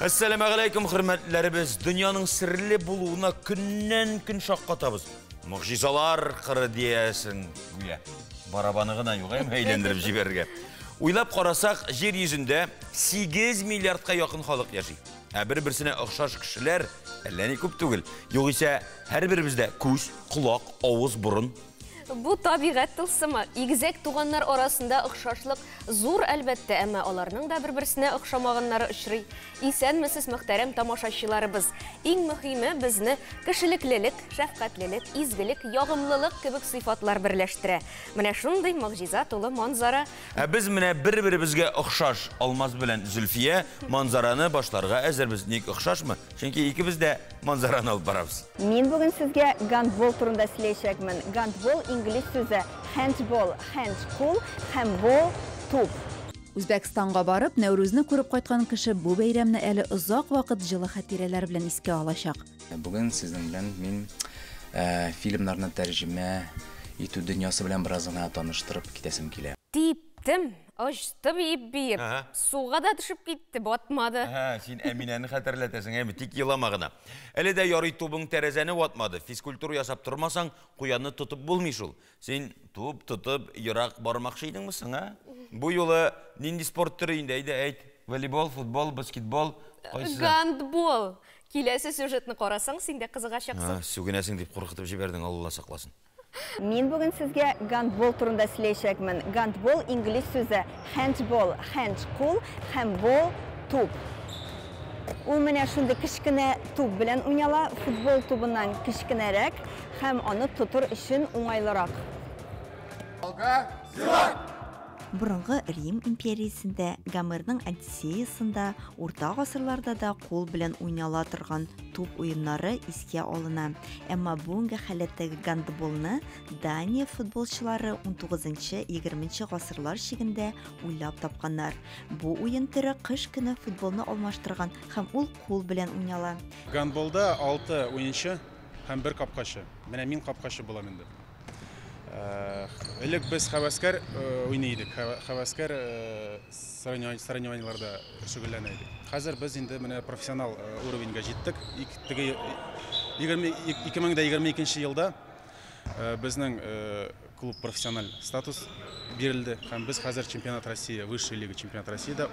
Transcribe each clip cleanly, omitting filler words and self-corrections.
Assalamu alaikum hürmetlerimiz. Dünyanın sirli buluğuna künnen gün şaqqatабыз. Muğjizalar qırı diyesin. Barabanı gına yok, eğlendirip jiberge. Uylap qarasaq, jer yüzünde 8 milyardqa yakın xalq yaşayır. Bir-birsine oxşaş kişiler elleni köp tugil. Yok ise her birimizde көз, kulak, ağız, burun. Bu tabiat tılsımı. İgizek tuğanlar arasında ıxşaşlık zor elbette ama onlarının da bir-birsine ıxşamağınları ışırı. İsenmesiz muhterem tamaşaçılarımız. En mühimi bizni kişiliklilik, şefkatlilik, izgilik, yağımlılık kibik sıfatlar birleştire. Mine şunday muğjizat olu manzara. Biz mine bir-birimizge ıxşaş olmaz bilen Zülfiye manzaranı başlarga ezerbiz. Nik ıxşaş mı? Çünkü ikimiz de manzaranı alıp barabız. Men bugün sizge gandbol turunda söyleyecekmin. Gandbol İngiliz sözü handball, handball, hem bol, top. O'zbekistonga borib, Navro'zni ko'rib qaytgan kishi bu bayramni ali uzoq vaqt jili xotiralar bilan esga olashaq. Bugün sizin bilan men filmlarni tarjima etu dunyosi bilan birozgina tanıştırıp ketesim kele. Tiptim, açtım ip. Suğa da düşüp gitti, batmadı. Sen Emineni hatırlatasın, hem tik yılamağına. Eli de yarı topun terezeni batmadı. Fiskultur yasap durmasan, kuyanı tutup bulmuşul. Sen top tutup yırak barmakşıydın mısın, ha? Bu yolu nindi sport türüyindeydi, eit. Voleybol, futbol, basketbol. Gandbol. Kilesi süjetini korasan, sen de kızıgaşaksın. Sügünesin deyip korkutup jiberdin, Allah saklasın. Men bugün sizge gandbol turunda söyleyecekmin. Gandbol İngiliz sözü handball, handball, hem bol, top. O mene şunda kişkine top bilen oynala, futbol topundan kişkinerek, hem onu tutur için oңайлыраак. Бұрынғы Рим империясында, Гомерның Одиссеясында, орта ғасырларда да қол білен ойнала тұрған топ ойыннары еске алына. Әмма бүгінгі халеттегі гандболны Дания футболшылары 19-20 ғасырлар шегінде ойлап тапқандар. Бұл ойын түрі қыш күні футболны алмаштырған, һәм ул қол білен ойнала. Гандболда 6 ойыншы һәм 1 капкашы. Менә мин капкашы булам инде. Элек без хаваскар уйнайдык. Хаваскар соревнованияларда шөгыльләнәйдек. Хәзер без инде менә профессионал уровеньга җиттек. 2022 елда безнең клуб профессиональ статус бирелде. Һәм без хәзер чемпионат России, высшая лига чемпионат Россиядә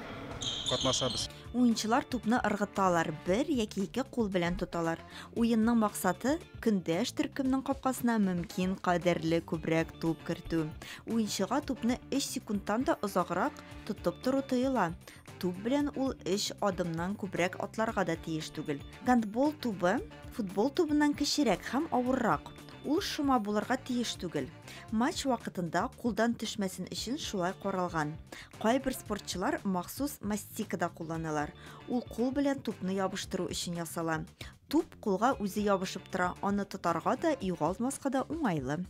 катнашабыз. Уенчылар тупны ыргыталар, бер яки ике кул белән тоталар. Уенның максаты көндәш төркемнең капкасына мөмкин кадәрле күбрәк туп кертү. Уенчыга тупны 3 секундтан да озаграк тотып тору тыела. Туп белән ул 3 адымнан күбрәк атларга да тиеш түгел. Гандбол тубы футбол тубыннан кечерәк һәм авыррак. Ул шома булырга тиеш түгел. Матч вакытында кулдан төшмәсен өчен шулай каралган. Кайбер спортчылар махсус мастикада кулланалар. Ул кул белән тупны ябыштыру өчен ясала. Туп кулга үзе ябышып тора, аны тотарга да, югалмаска да уңайлы.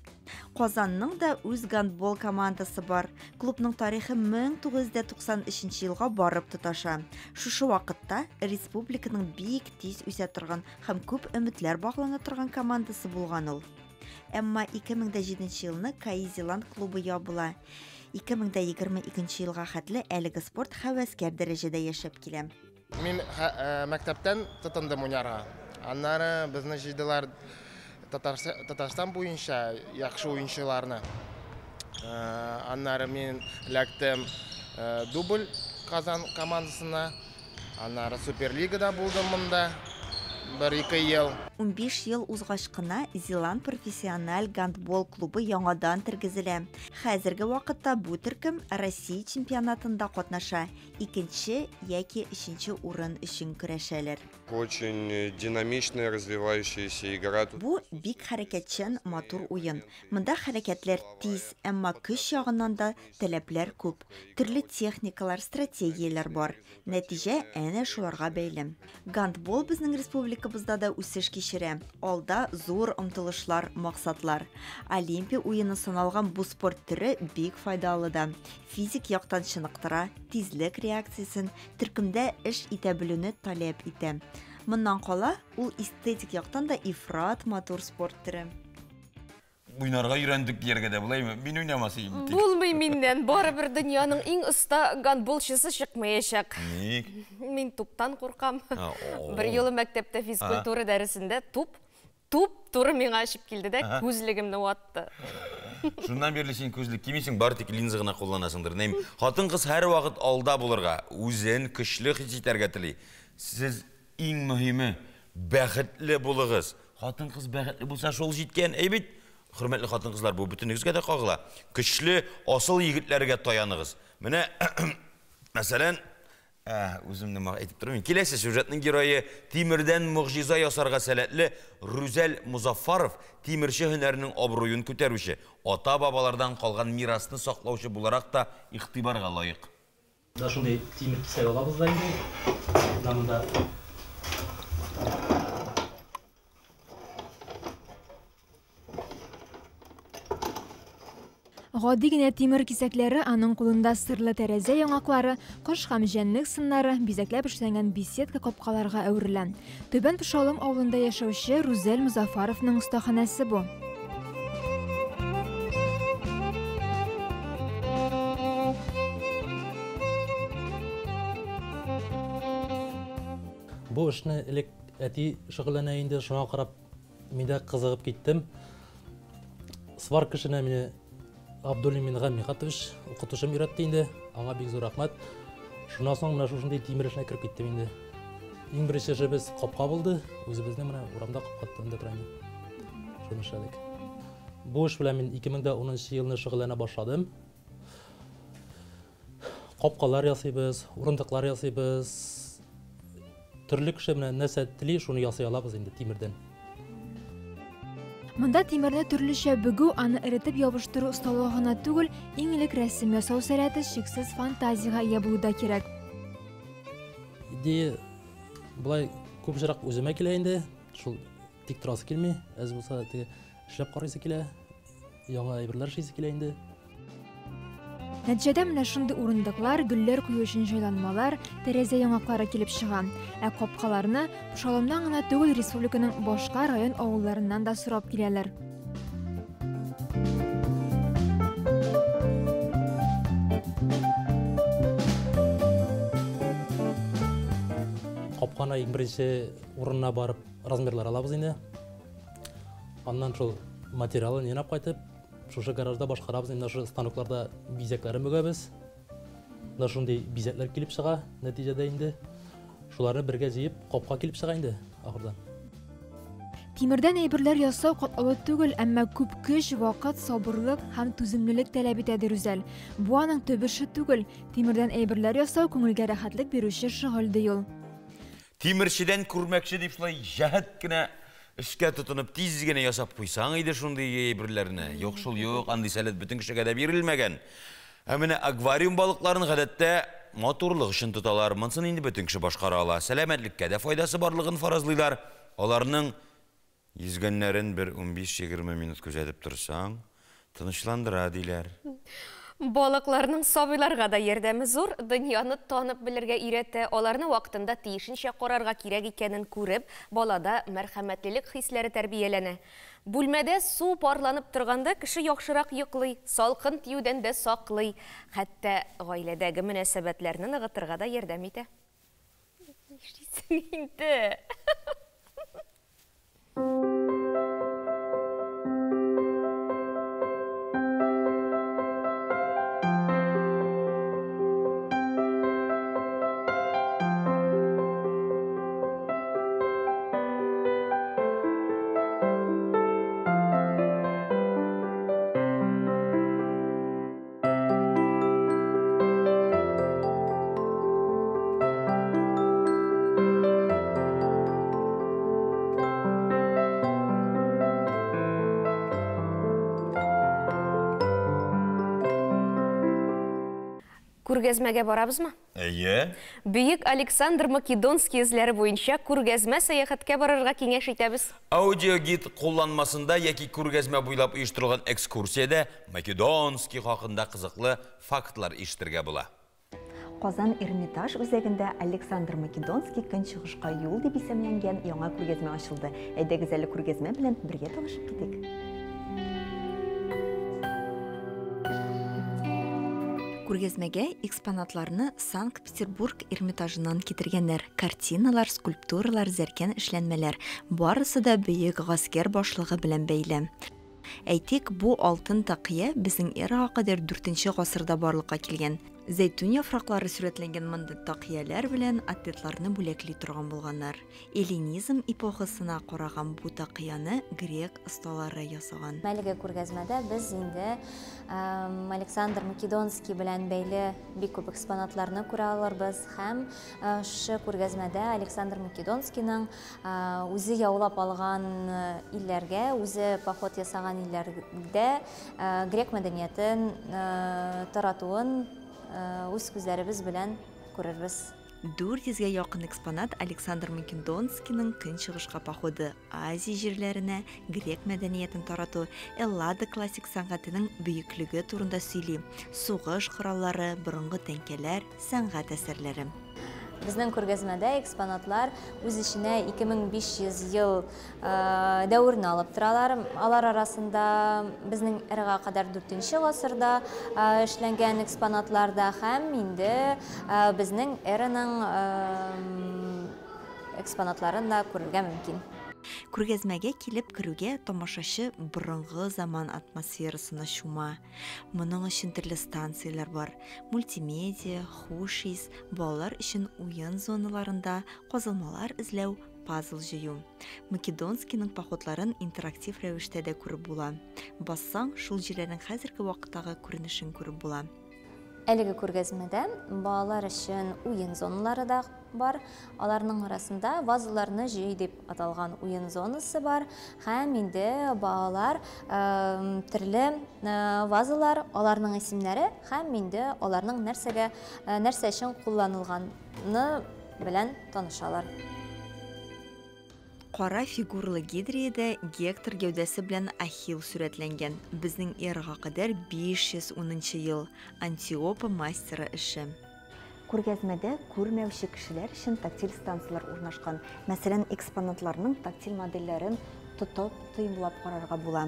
Казанның да үз гандбол командасы бар. Клубның тарихы 1993 елга барып тоташа. Шушы вакытта республиканың бик тиз үсә торган һәм күп өметләр баглана торган командасы булган ул. Әмма 2007 елны Кайзеланд клубы ябыла. 2022 елга хәтле әлеге спорт хәвәскәр дәрәҗәдә яшәп килә. Мин мәктәптән тотындым уйнарга. Аннары безне җыйдылар Татарстан буенча яхшы уенчыларны. Аннары мин эләктем дубль Казан командасына. Аннары Суперлигада булдым монда. 1-2 ел. 15 ел узгач кына Зеланд профессиональ гандбол клубы яңадан тергезелә. Хәзерге вакытта бу төркем Россия чемпионатында катнаша. 2 яки 3 урын өчен көрәшәләр. Очень динамичная, развивающаяся игра. Бу бик хәрәкәтчән, матур уен. Монда хәрәкәтләр тиз, әмма көч ягыннан да таләпләр күп. Төрле техникалар, стратегияләр бар. Нәтиҗә әнә шуларга бәйле. Гандбол безнең республикабызда да үсеш кичерә. Алда зур омтылышлар, максатлар. Олимпия уены саналган бу спорт түре бик файдалы да. Физик яктан чыныктыра, тизлек реакциясын төркемдә эш итә белүне таләп итә. Моннан кала ул эстетик яктан да ифрат матур спорт түре. уйнарга үйрәндек дияргә дә булаймы? Мин уйнамасыйм. Булмый миннән, барыбер дөньяның иң оста гандболчысы чыкмаячак. Ник? Мин туптан куркам. О. Бер юлы мәктәптә физкультура дәресендә туп туры миңа ашып килде дә күзлегемне ватты. Шуннан бирле син күзлек кимисең, бары тик линза гына кулланасыңдыр. Нәм, хатын-кыз һәр вакыт алда булырга, үзен көчле хис итәргә тели. Сез иң мөһиме бәхетле булыгыз. Хатын-кыз бәхетле булса, шул җиткән. Әйбит, хөрмәтле хатын-кызлар, бу бөтенегезгә дә кагыла. Көчле, асыл егетләргә таяныгыз. Менә, мәсәлән, үземне әйтеп торам. Киләсе сюжетның герое тимердән мөгъҗиза ясарга сәләтле Рүзәл Музаффаров тимерче һөнәренең абруен күтәрүче, ата-бабалардан калган мирасны саклаучы буларак та игътибарга лаек. Да шундай тимер кисәк алабыз да инде. Намында Гади генә тимер кисәкләре, аның кулында сырлы тәрәзә яңаклары, кош һәм җәнлек сыннары, бизәкләп эшләнгән беседка капкаларга әверелә. Төбән Пешалым авылында яшәүче Рүзәл Музаффаровның остаханәсе бу. бу эшне элек әти шөгыльләнә инде, шуңа карап мин дә кызыгып киттем. Сварка эшенә мине Абдуллин Мингамихатович укытучым өйрәтте инде. Аңа бик зур рәхмәт. Шуннан соң менә шушындый тимер эшенә кирип киттем инде. Иң беренче эшебез капка булды. Үзебезне менә урамда капка төнде тора инде. Шуны эшләдек. Бу эш белән мин 2010 елны шөгыльләнә башладым. Капкалар ясыйбыз, урындыклар ясыйбыз. Төрле кеше менә нәрсә тели, шуны ясый алабыз инде тимердән. Монда тимерне төрлечә бөгү, аны эретеп ябыштыру осталыгына түгел, иң элек рәсем ясау сәләте шиксез фантазиягә ия булуда кирәк. Идея булай күпчерәк үземә килә инде. Шул тик торасы килми, әз булса теге эшләп карыйсы килә. Яңа әйберләр эшлисе килә инде. Нәтиҗәдә менә шундый урындыклар, гөлләр кую өчен җайланмалар, тәрәзә яңаклары килеп чыга. Ә капкаларны Пешалымнан гына түгел, республиканың башка район авылларыннан да сорап киләләр. Капканы иң беренче урынына барып размерлар алабыз инде. Аннан шул материалын янап кайтып, шушы гаражда башкарабыз инде, шу станокларда бизәкләрен бөгәбез. Да шундый бизәкләр килеп чыга, нәтиҗәдә инде шуларны бергә җыеп капка килеп чыга инде ахырдан. Тимердән әйберләр ясау катлаулы түгел, әмма күп көч, вакыт, сабырлык һәм түземлелек таләп итә Рүзәл. Бу аның төп эше түгел. Тимердән әйберләр ясау күңелгә рәхәтлек бирүче шөгыль ди ул. Тимерчедән күрмәкче дип шулай җәһәт кенә эшкә тотынып тиз генә ясап куйсаң иде шундый әйберләрне. Юк шул юк, андый сәләт бөтен кешегә дә бирелмәгән. Ә менә аквариум балыкларын гадәттә матурлык өчен тоталар. Монсын инде бөтен кеше башкара ала. Сәламәтлеккә дә файдасы барлыгын фаразлыйлар. Аларның йөзгәннәрен бер 15-20 минут күзәтеп торсаң, тынычландыра диләр. Балыкларның сабыйларга да ярдәме зур, дөньяны танып белергә өйрәтә, аларны вакытында тиешенчә карарга кирәк икәнен күреп, балада мәрхәмәтлелек хисләре тәрбияләнә. Бүлмәдә су парланып торганда кеше яхшырак йоклый, салкын тиюдән дә саклый, хәтта гаиләдәге мөнәсәбәтләрне ныгытырга да ярдәм итә. Нишлисең инде? Күргәзмәгә барабызмы? Әйе. Бөек Александр Македонский эзләре буенча күргәзмә сәяхәткә барырга киңәш итәбез. Аудиогид кулланмасында яки күргәзмә буйлап оештырылган экскурсиядә Македонский хакында кызыклы фактлар ишетергә була. Казан Эрмитаж үзәгендә Александр Македонский көнчыгышка юл дип исемләнгән яңа күргәзмә ачылды. Әйдәгез әле күргәзмә белән бергә танышып китик. Күргәзмәгә экспонатларны Санкт-Петербург Эрмитажынан китергәннәр. Картиналар, скульптуралар, зәркән эшләнмәләр. Барысы да бөек гаскәр башлыгы белән бәйле. Әйтик, бу алтын тақия безнең эрага кадәр 4-нче гасырда барлыкка килгән. Зәйтүн яфраклары сурәтләнгән монда тақияләр белән атлетларны бүләкли торган булганнар. Эллинизм эпохасына караган бу тақияны грек осталары ясаган. Әлеге күргәзмәдә без инде Александр Македонский белән бәйле бик күп экспонатларны күрә алырбыз һәм шы күргәзмәдә Александр Македонскийның үзе яулап алган илләргә, үзе поход ясаган илләрдә грек мәдәниятен таратуын үз күзләребез белән күрербез. 400-гә якын экспонат Александр Македонскийның көнчыгышка походы, Азия җирләренә грек мәдәниятен тарату, Эллада классик сәнгатенең бөеклеге турында сөйли, сугыш кораллары, борынгы тәңкәләр, сәнгать әсәрләре. Безнең күргәзмәдә экспонатлар үз иченә 2500 ел дәверне алып торалар. Алар арасында безнең эрага кадәр 4-нче гасырда эшләнгән экспонатлар да һәм инде безнең эраның экспонатларын да күрергә мөмкин. Күргәзмәгә килеп керүгә тамашачы борынгы заман атмосферасына чума. Моның өчен төрле станцияләр бар. Мультимедиа, хушис, балалар өчен уен зоналарында казылмалар эзләү, пазл җыю. Македонскийның походларын интерактив рәвештә дә күреп була. Бассаң, шул җирләрнең хәзерге вакыттагы күренешен күреп була. Әлеге күргәзмәдә балалар өчен уен зоналары да бар. Аларның арасында вазаларны җый дип аталган уен зонасы бар. Һәм инде балалар төрле вазалар, аларның исемнәре һәм инде аларның нәрсә өчен кулланылганы белән танышалар. Кара фигурлы гидриядә Гектор гәүдәсе белән Ахилл сурәтләнгән. Безнең эрага кадәр 510 ел. Антиопа мастеры эше. Күргәзмәдә күрмәүче кешеләр өчен тактиль станциялар урнашкан. Мәсәлән, экспонатларның тактиль модельләрен тотып тыймлап карарга була.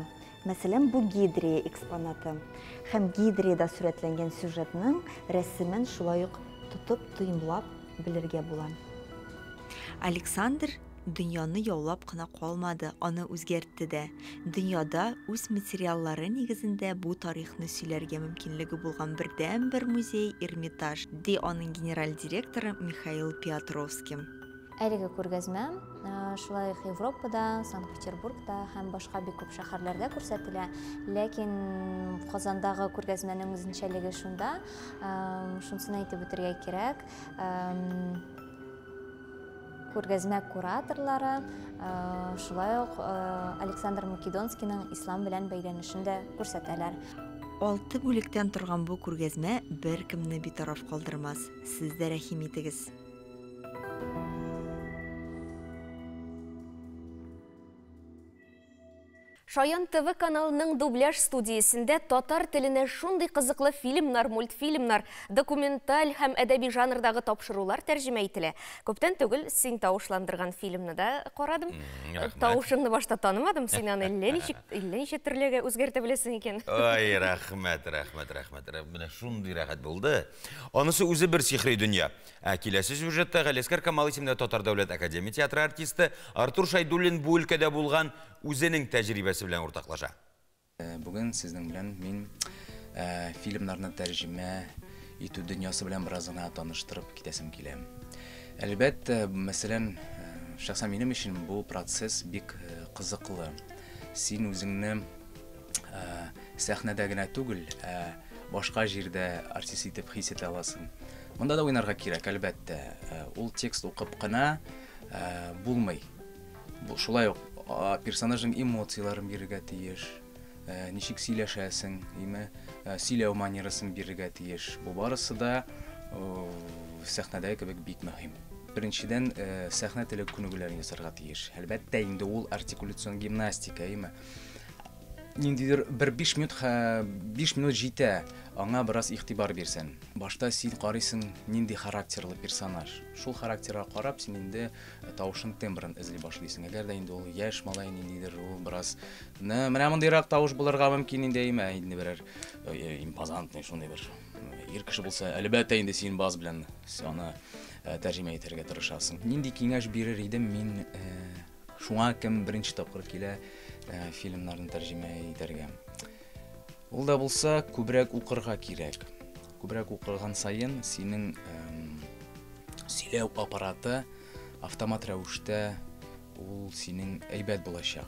Мәсәлән, бу гидрия экспонаты. Һәм гидриядә сурәтләнгән сюжетның рәсемен шулай ук тотып тыймлап белергә була. Александр дөньяны яулап кына калмады, аны үзгәртте дә. Дөньяда үз материаллары нигезендә бу тарихны сөйләргә мөмкинлеге булган бердән-бер музей Эрмитаж, ди аның генераль директоры Михаил Петровский. Әлеге күргәзмә шулай ук Европада, Санкт-Петербургда һәм башка бик күп шәһәрләрдә күрсәтелә. Ләкин Казандагы күргәзмәнең үзенчәлеге шунда, шунысын әйтеп үтәргә кирәк. Күргәзмә кураторлары шулай ук Александр Македонскийның ислам белән бәйләнешен дә күрсәтәләр. 6 бүлектән торган бу күргәзмә беркемне битараф калдырмас. Сез дә рәхим итегез. Шаян ТВ каналының дубляж студиясендә татар теленә шундый кызыклы фильмнар, мультфильмнар, документаль һәм әдәби жанрдагы тапшырулар тәрҗемә ителә. Күптән түгел син тавышландырган фильмны да карадым. Тавышыңны башта танымадым, син аны ничек төрлегә үзгәртә беләсең икән. Ай, рәхмәт. Менә шундый рәхәт булды. Анысы үзе бер сихри дөнья. Киләсе сюжетта Галискар Камал исемле Татар дәүләт академия театры артисты Артур Шайдуллин бу өлкәдә булган үзенең тәҗрибәсе белән уртаклаша. Бүген сезнең белән мин фильмнарны тәрҗемә итү дөньясы белән бераз гына таныштырып китәсем килә. Әлбәттә, мәсәлән, шәхсән минем өчен бу процесс бик кызыклы. Син үзеңне сәхнәдә генә түгел, башка җирдә артист итеп хис итә аласың. Монда да уйнарга кирәк, әлбәттә. Ул текст укып кына булмый. Шулай ук персонажның эмоцияларын бирергә тиеш, ничек сөйләшәсең, сөйләү манерасын бирергә тиеш. Бу барысы да сәхнәдә кебек бик мөһим. Беренчедән, сәхнә теле күнегүләрен ясарга тиеш. Әлбәттә, инде ул артикуляцион гимнастика, Ниндидер бер 5 минут җитә, аңа бераз игътибар бирсәң. Башта син карыйсың нинди характерлы персонаж. Шул характерга карап син инде тавышын тембрын эзли башлыйсың. Әгәр дә инде ул яшь малай ниндидер ул бераз менә мондыйрак тавыш булырга мөмкин инде, инде берәр импозантный шундый бер ир кеше булса, әлбәттә инде син баз белән аны тәрҗемә итәргә тырышасың. Нинди киңәш бирер идем мин шуңа кем беренче тапкыр килә фильмнарны тәрҗемә итәргә. Ул да булса, күбрәк укырга кирәк. Күбрәк укырган сайын синең сөйләү аппараты автомат рәвештә ул синең әйбәт булачак.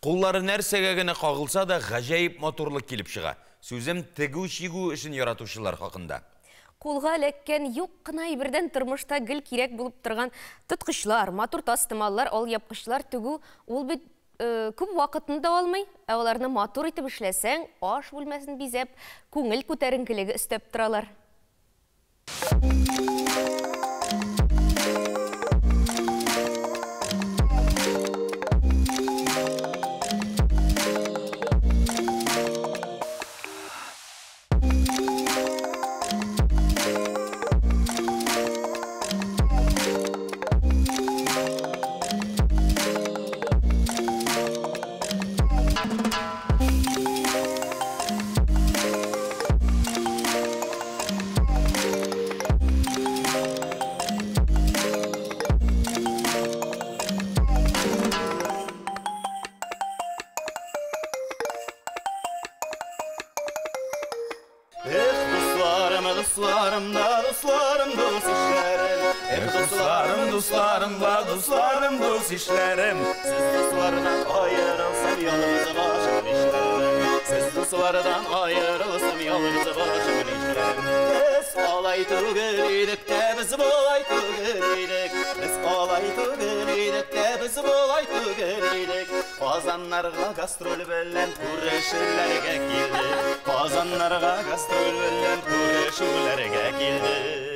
Куллары нәрсәгә генә кагылса да гаҗәеп моторлык килеп чыга. Сүзем тегү-чигү эшен яратучылар хакында. Кулга эләккән юк кына әйбердән тормышта гел кирәк булып торган тоткычлар, матур тастымаллар, алъяпкычлар тегү, ул бит күп вакытны да алмый, ә аларны матур итеп эшләсәң, аш бүлмәсен бизәп, күңел күтәренкелеге өстәп торалар. Dostlarım, dost işlerim. Siz dostlardan ayrılsam yalnız başımın işlerim. Siz dostlardan ayrılsam yalnız başımın işlerim. Biz alay tügülüydük de biz bulay tügülüydük. Biz alay tügülüydük de biz bulay tügülüydük. Kazanlarga gastrol bilen kurreşirlerge kildi. Kazanlarga gastrol bilen kurreşirlerge kildi.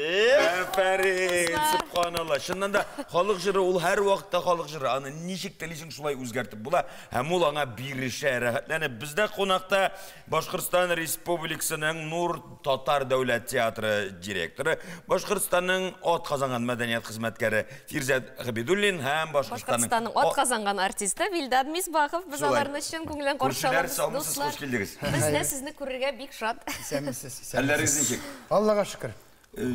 Әфәрин, subhanallah. Шыннан да халық жыры ул һәр вакытта халық жыры. Аны ничек телисең шулай үзгәртеп була. Һәм ул аңа бирешә, рәхәтләнеп. Бездә кунакта Башкортстан Республикасының Нур Татар дәүләт театры директоры, Башкортстанның ат казанган мәдәният хезмәткәре Фирзат Габидуллин һәм Башкортстанның ат казанган артисты Вилдад Мисбахов. Без аларны чын күңелдән каршы алабыз. Дуслар, без дә сезне күрергә бик шат. Хәлләрегез ничек? Аллага шөкер.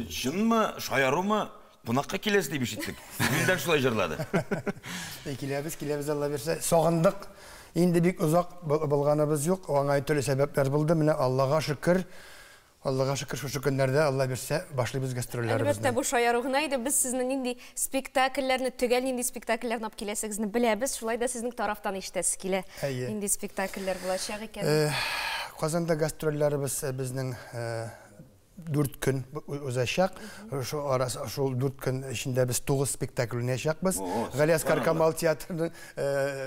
Шынмы, шаярумы? Кунакка киләс дип ишеттек. Билдән шулай җырлады. Киләбез, Алла берсә. Сагындык. Инде бик узак булганыбыз юк. Аңа төрле сәбәпләр булды. Менә Аллага шөкер. Аллага шөкер, шушы көннәрдә Алла берсә башлыйбыз гастрольләребезне. Әлбәттә, бу шаяру гына иде. Без сезнең нинди спектакльләрне, төгәл нинди спектакльләрне алып киләсегезне беләбез. Шулай да сезнең тарафтан ишетәсе килә. Нинди спектакльләр булачак икән. Казанда гастрольләребез безнең 4 көн узачак. Шул 4 көн эчендә без 9 спектакль уйнаячакбыз. Галиаскар Камал театрының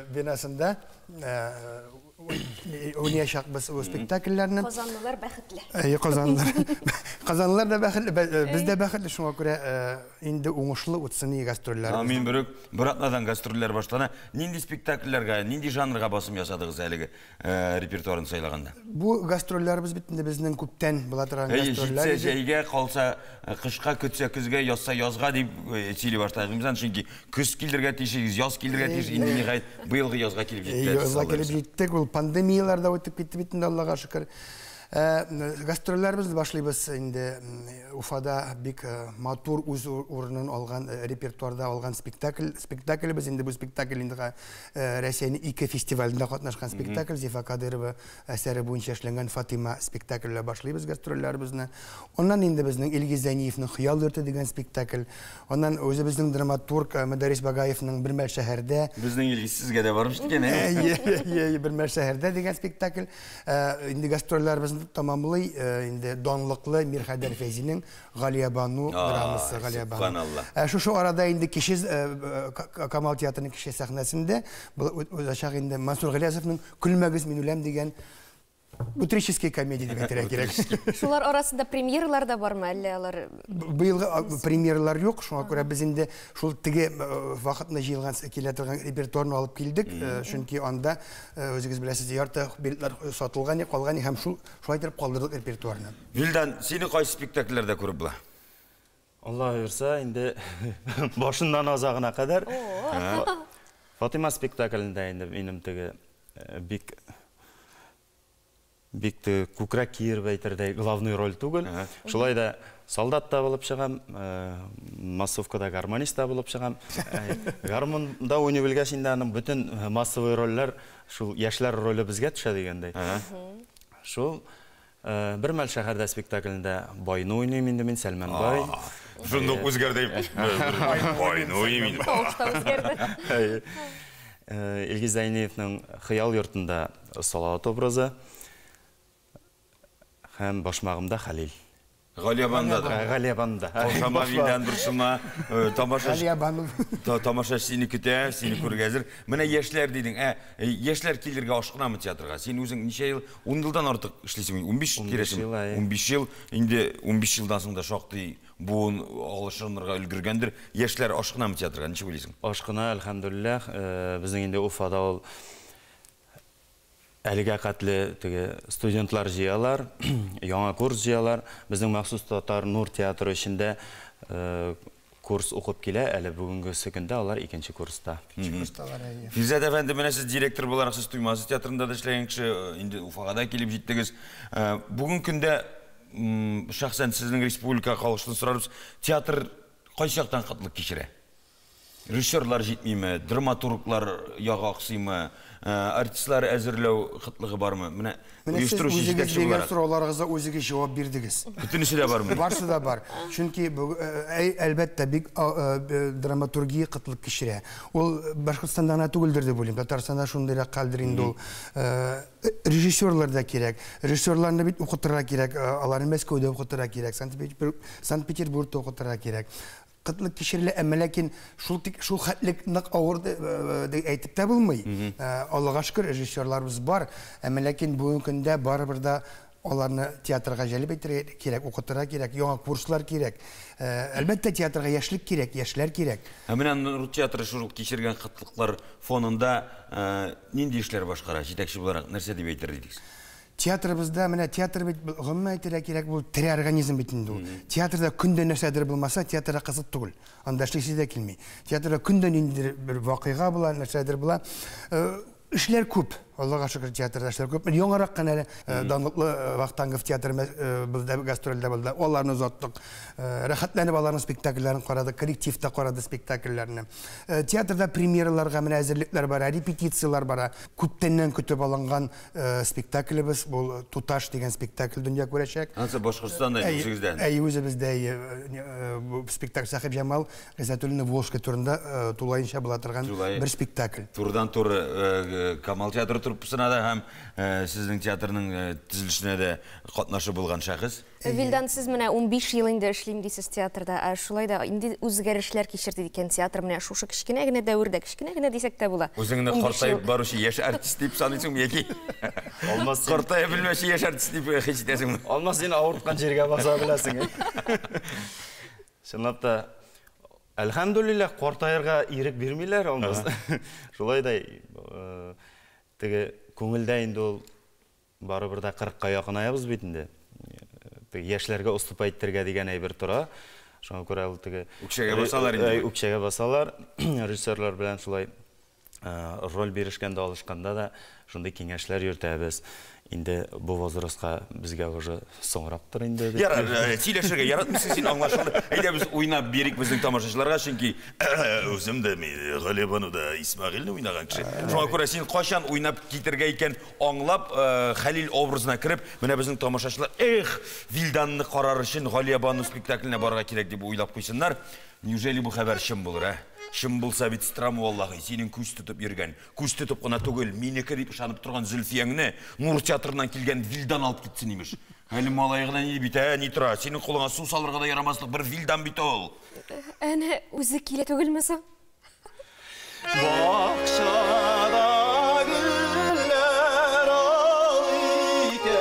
бинасында уйнаячакбыз ул спектакльләрне. Казанлылар бәхетле. Казанлылар да бәхетле, без дә бәхетле, шуңа күрә инде уңышлы утсын гастрольләр. Мин бер атнадан гастрольләр башлана. Нинди спектакльләргә, нинди жанрга басым ясадыгыз әлеге репертуарын сайлаганда? Бу гастрольләрбез бит инде безнең күптән була торган гастрольләр. Җәйгә калса, кышка көтсә көзгә, язса язга дип сөйли башладыгыз. Чөнки көз килдергә тиешегез, яз килдергә тиеш, инде ниһаять быелгы язга килеп җиттек. Язга килеп җиттек, ул пандемияларда үтеп китте бит инде, Аллага шөкер. Гастрольләрбез башлыйбыз инде Уфада бик матур үз урынын алган репертуарда алган спектакльбез инде бу спектакль инде Россиянең 2 фестивалендә катнашкан спектакль Зифа Кадырова әсәре буенча эшләнгән Фатима спектакльләр башлыйбыз гастрольләрбезне. Оннан инде безнең Илгиз Зәниевның Хыял йорты дигән спектакль. Оннан үзебезнең драматург Мәдәрис Багаевның Бер мәл шәһәрдә. Безнең Илгиз сезгә дә бармыш икән. Бер мәл шәһәрдә дигән спектакль. Инде гастрольләрбез tamamlay indi donlıqlı Mirxədər Feyzinin Qaliyabanu dramısı Qaliyabanu. Şu arada indi kişi Kamal Teatrının kişi səhnəsində aşağı indi Mansur Qaliyasov'un Külməgiz Minüləm degan Утрические комедии деп әйтергә кирәк. Шулар арасында премьералар да бармы, әллә алар? Быелгы премьералар юк, шуңа күрә без инде шул теге вакытны җыелган килә торган репертуарны алып килдек, чөнки анда өзегез беләсез, ярты билетлар сатылган, калган һәм шулай итеп калдырдык репертуарны. Вилдан, сине кайсы спектакльләрдә күреп була? Алла бирсә, инде башыннан азагына кадәр Фатима спектаклендә инде минем теге бик күкрәк киер бәйтәрдә главный роль түгел. Шулай да солдат та булып чыгам, массовкада гармонист та булып чыгам. Гармонда уйный белгәч инде аның бөтен массовый рольләр шул яшьләр роле безгә төшә дигәндәй. Шул бер мәл шәһәрдә спектаклендә байны уйныйм инде мин, Сәлман бай. Шундук үзгәрдем. Байны уйныйм. Тавышта үзгәрде. Илгиз Зайниевның Хыял йортында Салават образы һәм башмагымда Хәлил. Галиябанда. Галиябанда. Ошама Вилдан дуршыма тамаша сине көтә, сине күргәзер. Менә яшьләр дидең. Яшьләр килергә ашкынамы театрга? Син үзең ничә ел? 10 елдан артык эшлисең. 15 ел кирәсең. 15 ел. Инде 15 елдан соң да шактый буын алышынырга өлгергәндер. Яшьләр ашкынамы театрга? Ничә уйлыйсың? Ашкына, әлхәмдүлилләх. Безнең инде Уфада ул әлегә катлы студентлар җыялар, яңа курс җыялар. Безнең махсус Татар Нур театры эчендә курс укып килә, әле бүгенгесе көндә алар 2нче курста. Фирзат әфәнде, менә сез директор буларак сез Туймазы театрында да эшләгән кеше, инде Уфага да килеп җиттегез. Бүген көндә шәхсән сезнең республика калышын сорарбыз, театр кайсы яктан кытлык кичерә? Режиссерлар җитмиме, драматурглар яга аксыймы? Артистлар әзерләү кытлыгы бармы? Менә оештыручы җитәкче буларак. Сорауларыгызга үзегез җавап бирдегез. Бөтенесе дә бармы? Барсы да бар. Чөнки әлбәттә бик драматургия кытлык кичерә. Ул Башкортстанда гына түгелдер дип уйлыйм. Татарстанда шундыйрак калдыр инде ул. Режиссерлар да кирәк. Режиссерларны бит укытырга кирәк. Аларны Мәскәүдә укытырга кирәк. Санкт-Петербургта укытырга кирәк. Кытлык кичерелә, әмма ләкин шул хәтлек нык авыр дип әйтеп тә булмый. Аллага шөкер, режиссерларыбыз бар, әмма ләкин бүгенге көндә барыбер да аларны театрга җәлеп итәргә кирәк, укытырга кирәк, яңа курслар кирәк. Әлбәттә театрга яшьлек кирәк, яшьләр кирәк. Менә Нур театры шул кичергән кытлыклар фонында нинди эшләр башкара, җитәкче буларак нәрсә дип әйтер идегез? Театрыбызда, менә театр бит гомумән әйтергә кирәк, бу тере организм бит инде ул. Театрда көндә нәрсәдер булмаса, театрга кызык түгел. Анда эшлисе дә килми. Театрда көндә ниндидер бер вакыйга була, нәрсәдер була. Эшләр күп. Аллага шөкер, театрда эшләр күп. Яңарак кына данлыклы Вахтангов театры бездә гастрольдә булды. Аларны узаттык. Рәхәтләнеп аларның спектакльләрен карадык, коллективта карады спектакльләрне. Театрда премьераларга менә әзерлекләр бар, репетициялар бар. Күптәннән көтеп алынган спектаклебез бу Туташ дигән спектакль дөнья күрәчәк. Ансы Башкортстанда үзегездән. Үзебездә бу спектакль Сахиб Җамал Гызатуллина Волжска турында тулаенча була торган бер спектакль. Турыдан-туры Камал театры труппасына да һәм сезнең театрның төзелешенә дә катнашы булган шәхес. Вилдан, сез менә 15 ел инде эшлим дисез театрда. Шулай да инде үзгәрешләр кичерде икән театр менә шушы кечкенә генә дәврдә, кечкенә генә дисәк тә була. Үзеңне картаеп баручы яшь артист дип саныйсыңмы яки? Алмас картаеп белмәче яшь артист дип хис итәсеңме? Алмас, син авырткан җиргә баса беләсең. Чынлап та әлхәмдүлилләх, картаярга ирек бирмиләр, алмас. Шулай да теге күңелдә инде ул барыбер да 40-ка якынаябыз бит инде. Яшьләргә уступа иттергә дигән әйбер тора. Шуңа күрә ул теге үкчәгә басалар инде. Үкчәгә басалар. Режиссерлар белән шулай роль биришкәндә, алышканда да шундый киңәшләр йөртәбез. Инде бу возрастка безгә уже соңрактыр инде. Ярар, сөйләшергә яратмыйсың син, аңлашылды. Әйдә без уйнап бирик безнең тамашачыларга, чөнки үзем дә Галиябану да Исмәгыйльне уйнаган кеше. Шуңа күрә син кайчан уйнап китергә икән аңлап, Хәлил образына кирип, менә безнең тамашачылар, Вилданны карар өчен Галиябану спектакленә барырга кирәк дип уйлап куйсыннар. Неужели бу хәбәр чын булыр, Шым булса бит страм валлаһи, синең күз тотып йөргән, күз тотып кына түгел, минеке дип ышанып торган Зөлфияңне Нур театрыннан килгән Вилдан алып китсен имеш. Әле малай гына ни бит, ни тора? Синең кулыңа су салырга да ярамаслык бер Вилдан бит ул. Әнә үзе килә түгелме соң? Бакчада гүлләр ай икән.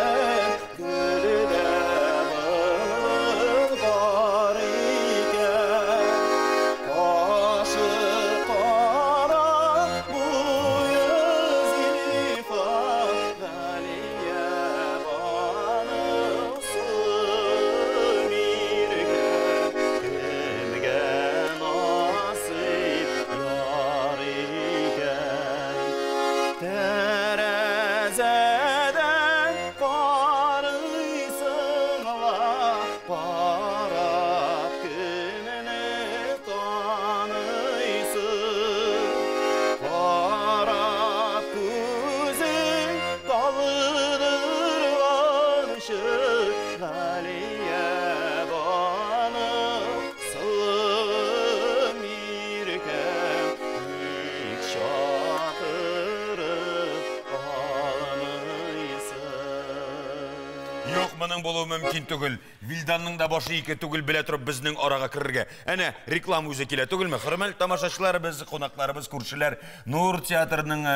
моның болуы мөмкин түгел. Вилданның да башы ике түгел белә торып безнең арага кирергә. Әнә реклама үзе килә түгелме? Хөрмәтле тамашачыларыбыз, кунакларыбыз, күршеләр, Нур театрының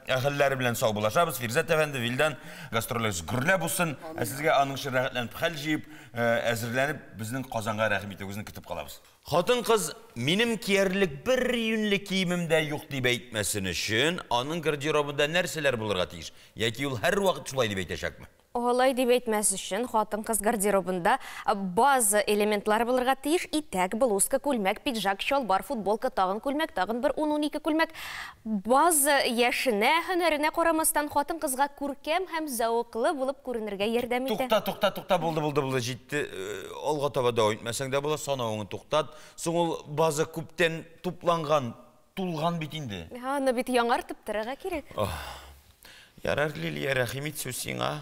әһелләре белән саубулашабыз. Фирзат әфәнде, Вилдан гастрольләр гөрләп булсын. Сезгә аның шәрәхәтләнеп хәл җыеп, әзерләнеп безнең Казанга рәхим итүегезне көтеп калабыз. Хатын-кыз минем киярлек бер юньлек киемемдә юк дип әйтмәсен өчен, аның гардеробында нәрсәләр булырга тиеш? Яки ул һәр вакыт шулай дип әйтәчәкме? Олай дип әйтмәс өчен, хатын-кыз гардеробында база элементлары булырга тиеш: итәк, блузка, күлмәк, пиджак, чалбар, футболка, тагын күлмәк, тагын бер 10-12 күлмәк. База яшенә, һөнәренә карамастан хатын-кызга күркәм һәм зәвыклы булып күренергә ярдәм итә. Тукта, булды, җитте. Алга таба дәвам итмәсәң дә була, санавыңны туктат. Соң ул база күптән тупланган, тулган бит инде. Аны бит яңартып торырга кирәк. Ярар, Лилия, рәхим ит сүз сиңа.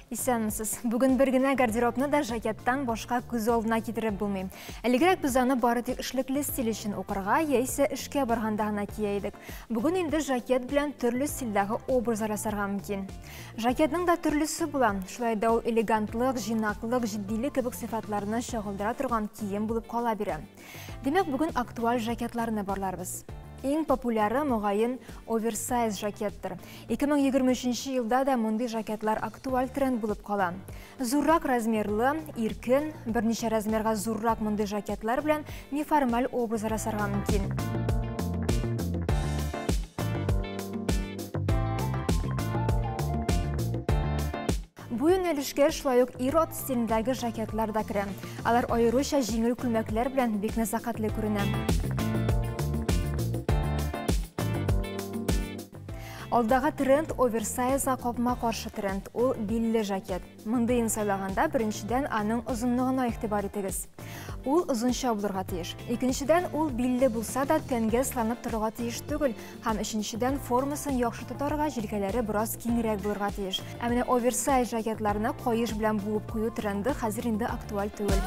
Исәнмесез. Бүген бер генә гардеробны да жакеттан башка күз алдына китереп булмый. Элегрәк без аны бары тик эшлекле стиль өчен укырга яисә эшкә барганда гына кия идек. Бүген инде жакет белән төрле стильдәге образлар ясарга мөмкин. Жакетның да төрлесе була. Шулай да ул элегантлык, җыйнаклык, җитдилек кебек сыйфатларны чагылдыра торган кием булып кала бирә. Демәк, бүген актуаль жакетларны барларбыз. Иң популяры мөгаен оверсайз жакеттер. 2023 елда да мондый жакетлар актуаль тренд булып кала. Зуррак размерлы, иркен, берничә размерга зуррак мондый жакетлар белән неформаль образлар ясарга мөмкин. Бу юнәлешкә шулай ук ир-ат стилендәге жакетлар да керә. Алар аеруча җиңел күлмәкләр белән бик нәзакәтле күренә. Алдагы тренд оверсайзга капма каршы тренд. Ул билле жакет. Мондыйын сайлаганда беренчедән аның озынлыгына игътибар итегез. Ул озынча булырга тиеш. Икенчедән ул билле булса да тәнгә сыланып торырга тиеш түгел. Һәм өченчедән формасын яхшы тотарга җилкәләре бераз киңрәк булырга тиеш. Ә менә оверсайз жакетларны каеш белән буып кую тренды хәзер инде актуаль түгел.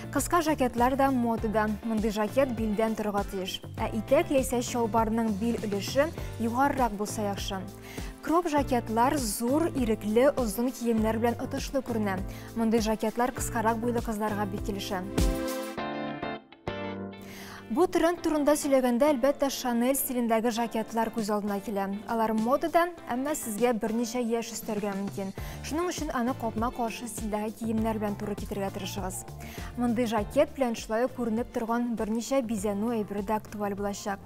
Кыска жакетлар да модада. Мондый жакет билдән торырга тиеш. Ә итәк яисә чалбарның бил өлеше югарырак булса яхшы. Кроп жакетлар зур, ирекле, озын киемнәр белән отышлы күренә. Мондый жакетлар кыскарак буйлы кызларга бик килешә. Бу тренд турында сөйләгәндә, әлбәттә, Chanel стилендәге жакетлар күз алдына килә. Алар модадан, әмма сезгә берничә яшь өстәргә мөмкин. Шуның өчен аны капма каршы стильдәге киемнәр белән туры китергә тырышыгыз. Мондый жакет белән шулай күренеп торган берничә бизәнү әйбере дә актуаль булачак.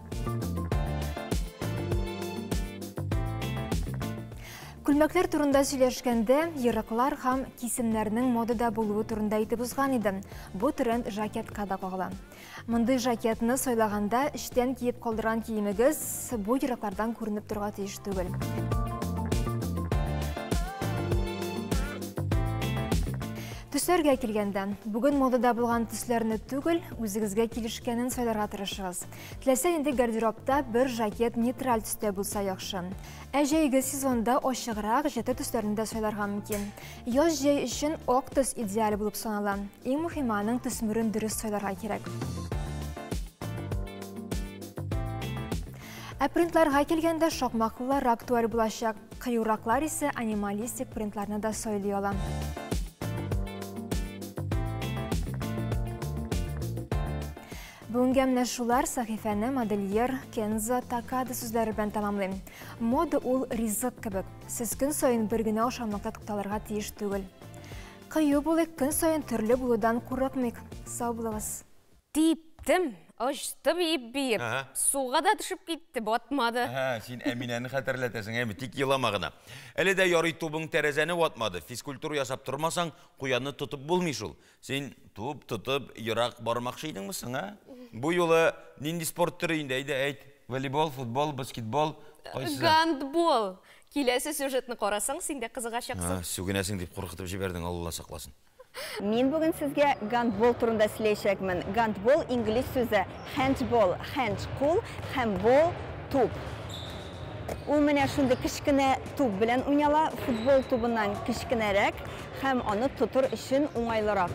Күлмәкләр турында сөйләшкәндә, ерыклар һәм кисемнәрнең модада булуы турында әйтеп узган идем. Бу тренд жакетка да кагыла. Мондый жакетны сайлаганда эштән киеп калдырган киемегез бу ерыклардан күренеп торырга тиеш түгел. Төсләргә килгәндә, бүген модада булган төсләрне түгел, үзегезгә килешкәнен сайларга тырышыгыз. Теләсә инде гардеробта бер жакет нейтраль төстә булса яхшы. Ә җәйге сезонда ачыграк, җете төсләрендә сайларга мөмкин. Яз җәй өчен ак төс идеаль булып санала. Иң мөһиме аның төсмерен дөрес сайларга кирәк. Ә принтларга килгәндә шакмаклылар актуаль булачак. Кыюраклар исә анималистик принтларны да сайлый ала. Бүгенге менә шулар сәхифәне модельер Кенза Такада сүзләре белән тәмамлыйм. Мода ул ризык кебек. Сез көн сайын бер генә ашамлыкта тукталырга тиеш түгел. Кыю булык, көн сайын төрле булудан курыкмыйк. Сау булыгыз. Типтем, ачты биеп. Суга да төшеп китте, батмады. Син Әминәне хәтерләтәсең, әме тик елама гына. Әле дә ярый тубың тәрәзәне ватмады. Физкультура ясап тормасаң, куянны тотып булмый шул. Син туп тотып ерак бармакчы идеңме соң, Бу юлы нинди спорт түрі инде, әйт, волейбол, футбол, баскетбол, кайсы? Гандбол. Киләсе сюжетны карасаң, син дә кызыгачаксың. Сүгенәсең дип куркытып җибәрдең, Алла сакласын. Мин бүген сезгә гандбол турында сөйләячәкмен. Гандбол инглиз сүзе handball, hand кул һәм ball туп. Ул менә шундый кичкенә туп белән уйнала, футбол тубыннан кичкенәрәк һәм аны тотыр өчен уңайлырак.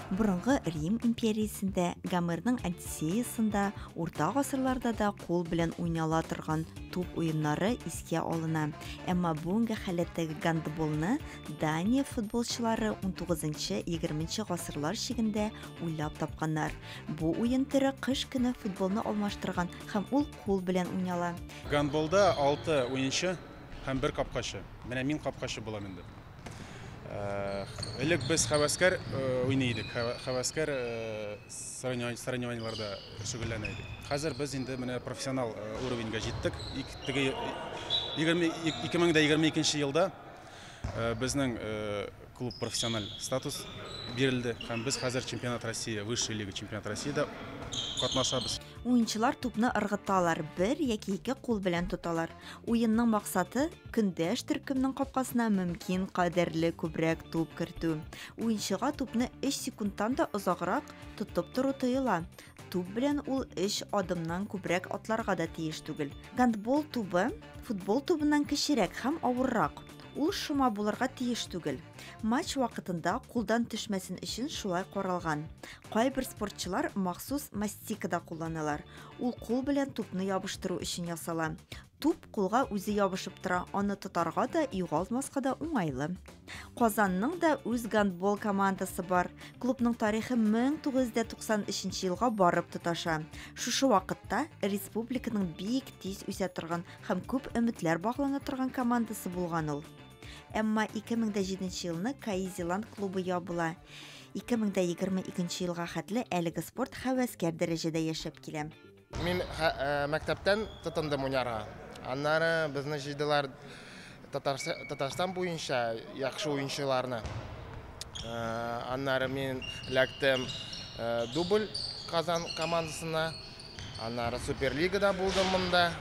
Бұрынғы Рим империясында, Гомерның Одиссеясында, орта ғасырларда да қол белән уйнала торган туп уеннары искә алына. Әмма бүгенге хәләттәге гандболны Дания футболчылары 19-20 ғасырлар шигендә уйлап тапканнар. Бу уен төре кыш көне футболны алмаштырган һәм ул кул белән уйнала. Гандболда 6 уенчы һәм 1 капкачы. Менә мин капкачы булам инде. Элек без хәвәскәр уйныйдык. Хәвәскәр соревнованиеларда шөгыльләнә идек. Хәзер без инде менә профессионал уровеньгә җиттек. 2022 елда безнең клуб профессиональ статус бирелде һәм без хәзер чемпионат России, высшая лига чемпионат Россиядә катнашабыз. Уенчылар тупны ыргыталар, 1 яки 2 кул белән тоталар. Уенның максаты көндәш төркемнең капкасына мөмкин кадәрле күбрәк туп кертү. Уенчыга тупны 3 секундтан да озаграк тотып тору тыела. Туп белән ул 3 адымнан күбрәк атларга да тиеш түгел. Гандбол тубы футбол тубыннан кечерәк һәм авыррак. Ул шома булырга тиеш түгел. Матч вакытында кулдан төшмәсен өчен шулай каралган. Кайбер спортчылар махсус мастикада кулланалар. Ул кул белән тупны ябыштыру өчен ясала. Туп кулга үзе ябышып тора, аны тотарга да, югалтмаска да уңайлы. Казанның да үз гандбол командасы бар. Клубның тарихы 1993 елга барып тоташа. Шушы вакытта республиканың бик тиз үсә торган һәм күп өметләр баглана торган командасы булган ул. Әмма 2007 елны Кайзеланд клубы ябыла. 2022 елга хәтле әлеге спорт хәвәскәр дәрәҗәдә яшәп килә. Мин мәктәптән тотындым уйнарга. Аннары безне җыйдылар Татарстан буенча яхшы уенчыларны. Аннары мин эләктем дубль Казан командасына. Аннары Суперлигада булдым монда.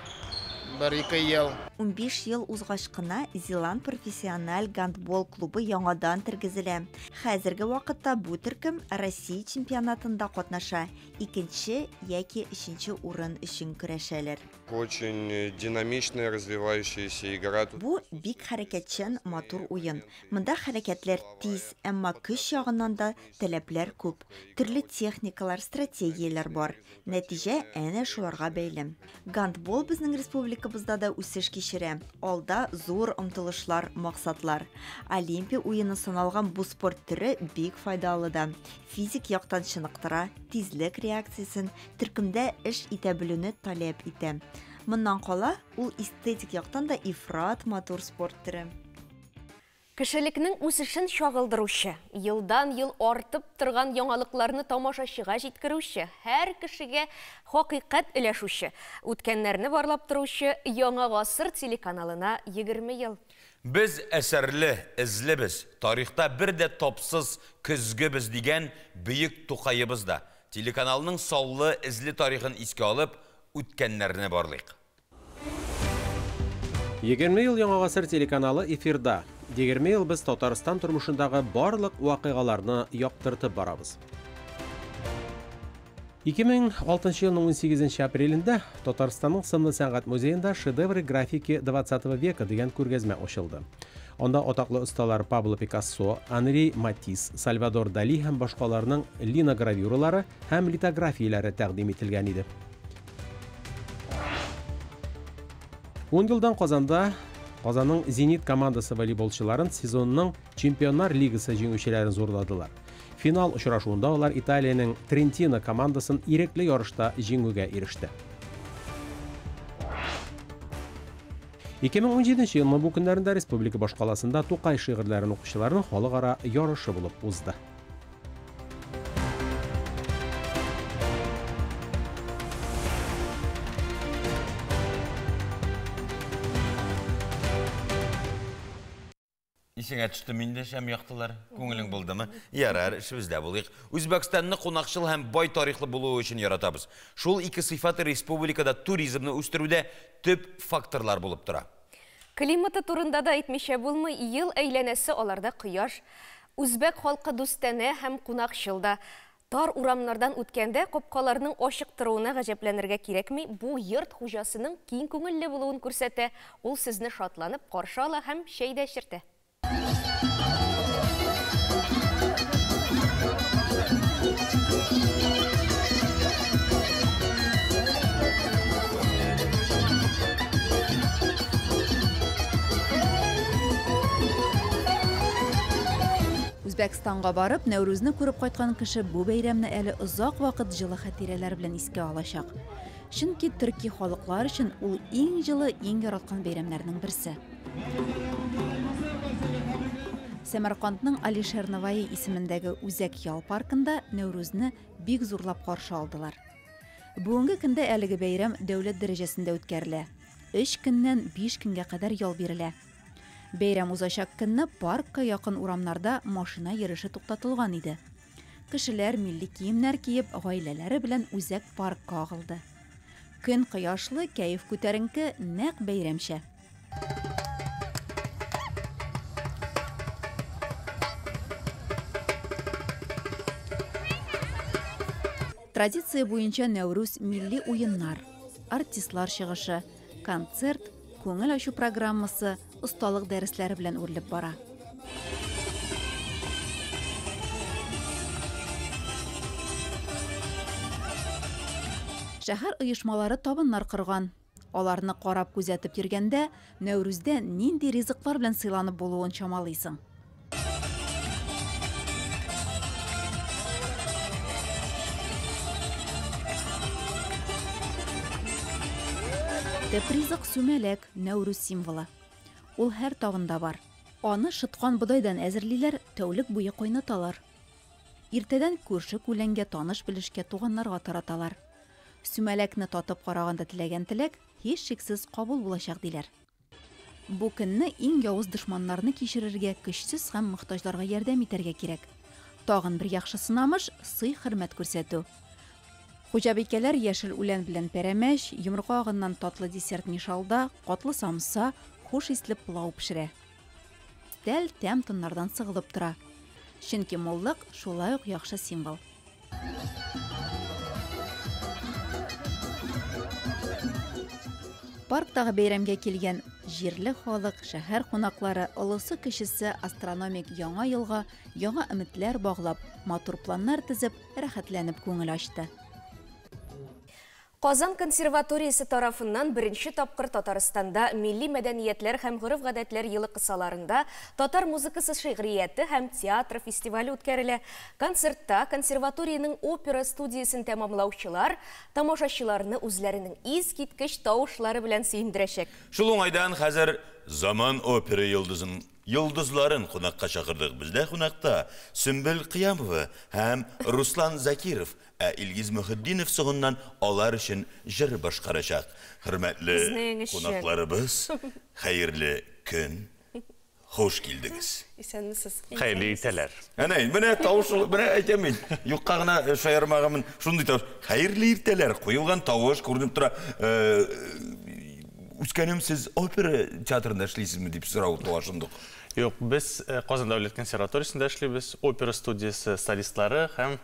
1-2 ел. 15 ел узгач кына Зеланд профессиональ гандбол клубы яңадан тергезелә. Хәзерге вакытта бу төркем Россия чемпионатында катнаша. 2 яки 3 урын өчен көрәшәләр. Очень динамичная, развивающаяся игра. Бу бик хәрәкәтчән, матур уен. Монда хәрәкәтләр тиз, әмма көч ягыннан да таләпләр күп. Төрле техникалар, стратегияләр бар. Нәтиҗә әнә шуларга бәйле. Гандбол безнең республикабызда да үсеш кичерә. Алда зур омтылышлар, максатлар. Олимпия уены саналган бу спорт төре бик файдалы да. Физик яктан чыныктыра, тизлек реакциясын төркемдә эш итә белүне таләп итә. Моннан кала ул эстетик яктан да ифрат матур спорт төре. Кешелекнең үсешен чагылдыручы, елдан-ел артып торган яңалыкларны тамашачыга җиткерүче, һәр кешегә хакыйкать өләшүче, үткәннәрне барлап торучы Яңа гасыр телеканалына 20 ел. Biz әсәрле, эзлебез, тарихта бер дә тапсыз көзгебез дигән бөек тукайыбыз да. Телеканалның саулы эзле тарихын искә алып, үткәннәрне барлыйк. 20 ел Яңа гасыр телеканалы эфирда. 20 ел без Татарстан тормышындагы барлык вакыйгаларны яктыртып барабыз. 2006 елның 18 апрелендә Татарстанның сынлы сәнгать музеенда шедевры графики 20 века дигән күргәзмә ачылды. Онда атаклы осталар Пабло Пикассо, Анри Матис, Сальвадор Дали һәм башкаларның линогравюралары һәм литографияләре тәкъдим ителгән иде. 10 елдан Казанның Зенит командасы волейболчыларын сезонның Чемпионнар лигасы җиңүчеләрен зурладылар. Финал очрашуында алар Италиянең Трентино командасын ирекле ярышта җиңүгә иреште. 2017 елның бу көннәрендә республика башкаласында Тукай шигырьләрен укучыларның халыкара ярышы булып узды. Исеңә төште миндә шәм яктылар. Күңелең булдымы? Ярар, эшебездә булыйк. Үзбәкстанны кунакчыл һәм бай тарихлы булуы өчен яратабыз. Шул ике сыйфаты республикада туризмны үстерүдә төп факторлар булып тора. Климаты турында да әйтмичә булмый, ел әйләнәсе аларда кояш. Үзбәк халкы дустанә һәм кунакчыл да. Тар урамнардан үткәндә капкаларның ачык торуына гаҗәпләнергә кирәкми, бу йорт хуҗасының киң күңелле булуын күрсәтә. Ул сезне шатланып каршы ала һәм чәй дә эчертә. Үзбәкстанга барып, Нәүрүзне күреп кайткан кеше бу бәйрәмне әле озак вакыт җылы хатирәләр белән искә алачак. Чөнки төрки халыклар өчен ул иң җылы, иң яраткан бәйрәмнәрнең берсе. Сәмәркандның Алишер Наваи исемендәге Үзәк ял паркында Нәүрүзне бик зурлап каршы алдылар. Бүгенге көндә әлеге бәйрәм дәүләт дәрәҗәсендә үткәрелә. 3 көннән 5 көнгә кадәр ял бирелә. Бәйрәм узачак көнне паркка якын урамнарда машина йөреше туктатылган иде. Кешеләр милли киемнәр киеп, гаиләләре белән Үзәк паркка агылды. Көн кояшлы, кәеф күтәренке, нәкъ бәйрәмчә. Традиция буенча Нәүрүз милли уеннар, артистлар чыгышы, концерт, күңел ачу программасы, осталык дәресләре белән үрелеп бара. Шәһәр оешмалары табыннар корган. Аларны карап күзәтеп йөргәндә, Нәүрүздә нинди ризыклар белән сыйланып булуын чамалыйсың. Тәпризык сүмәләк, Нәүрүз символы. Ул һәр тавында бар. Аны шыткан бодайдан әзерлиләр, тәүлек буе кайнаталар. Иртәдән күрше күләнгә таныш белешкә туганнарга тараталар. Сүмәләкне татып караганда теләгән теләк һич шиксез кабул булачак диләр. Бу көнне иң явыз дошманнарны кичерергә, көчсез һәм мохтаҗларга ярдәм итәргә кирәк. Тагын бер яхшы сынамыш сый-хөрмәт күрсәтү. Хуҗабикәләр яшел үлән белән пәрәмәч, йомырка агыннан татлы десерт нишалда, катлы самса, хуш исле пылау пешерә. Тәл тәм тыннардан сыгылып тора. Чөнки моллык шулай ук яхшы символ. Парктагы бәйрәмгә килгән җирле халык, шәһәр кунаклары, олысы кешесе астрономик яңа елга, яңа өметләр баглап, матур планнар төзеп, рәхәтләнеп күңел ачты. Казан консерваториясе тарафыннан беренче тапкыр Татарстанда милли мәдәниятләр һәм гореф-гадәтләр елы кысаларында татар музыкасы шигърияте һәм театр фестивале үткәрелә. Концертта консерваторияның опера студиясын тәмамлаучылар тамашачыларны үзләренең искиткеч тавышлары белән сөендерәчәк. Шул уңайдан хәзер заман опера йолдызларын кунакка чакырдык. Бездә кунакта Сөмбел Кыямова һәм Руслан Закиров, Илгиз Мөхиддинов соңыннан алар өчен җыр башкарачак. Хөрмәтле кунакларыбыз, хәерле көн, хош килдегез. Исәнмесез? Хәерле иртәләр. Әнә, менә тавыш, менә әйтәм мин. Юкка гына шаярмагымын, шундый тавыш. Хәерле иртәләр, куелган тавыш күренеп тора. Үскәнем, сез опера театрында эшлисезме дип сорау туашындык. Юк, без Казан дәүләт консерваториясында эшлибез, опера студиясы солистлары һәм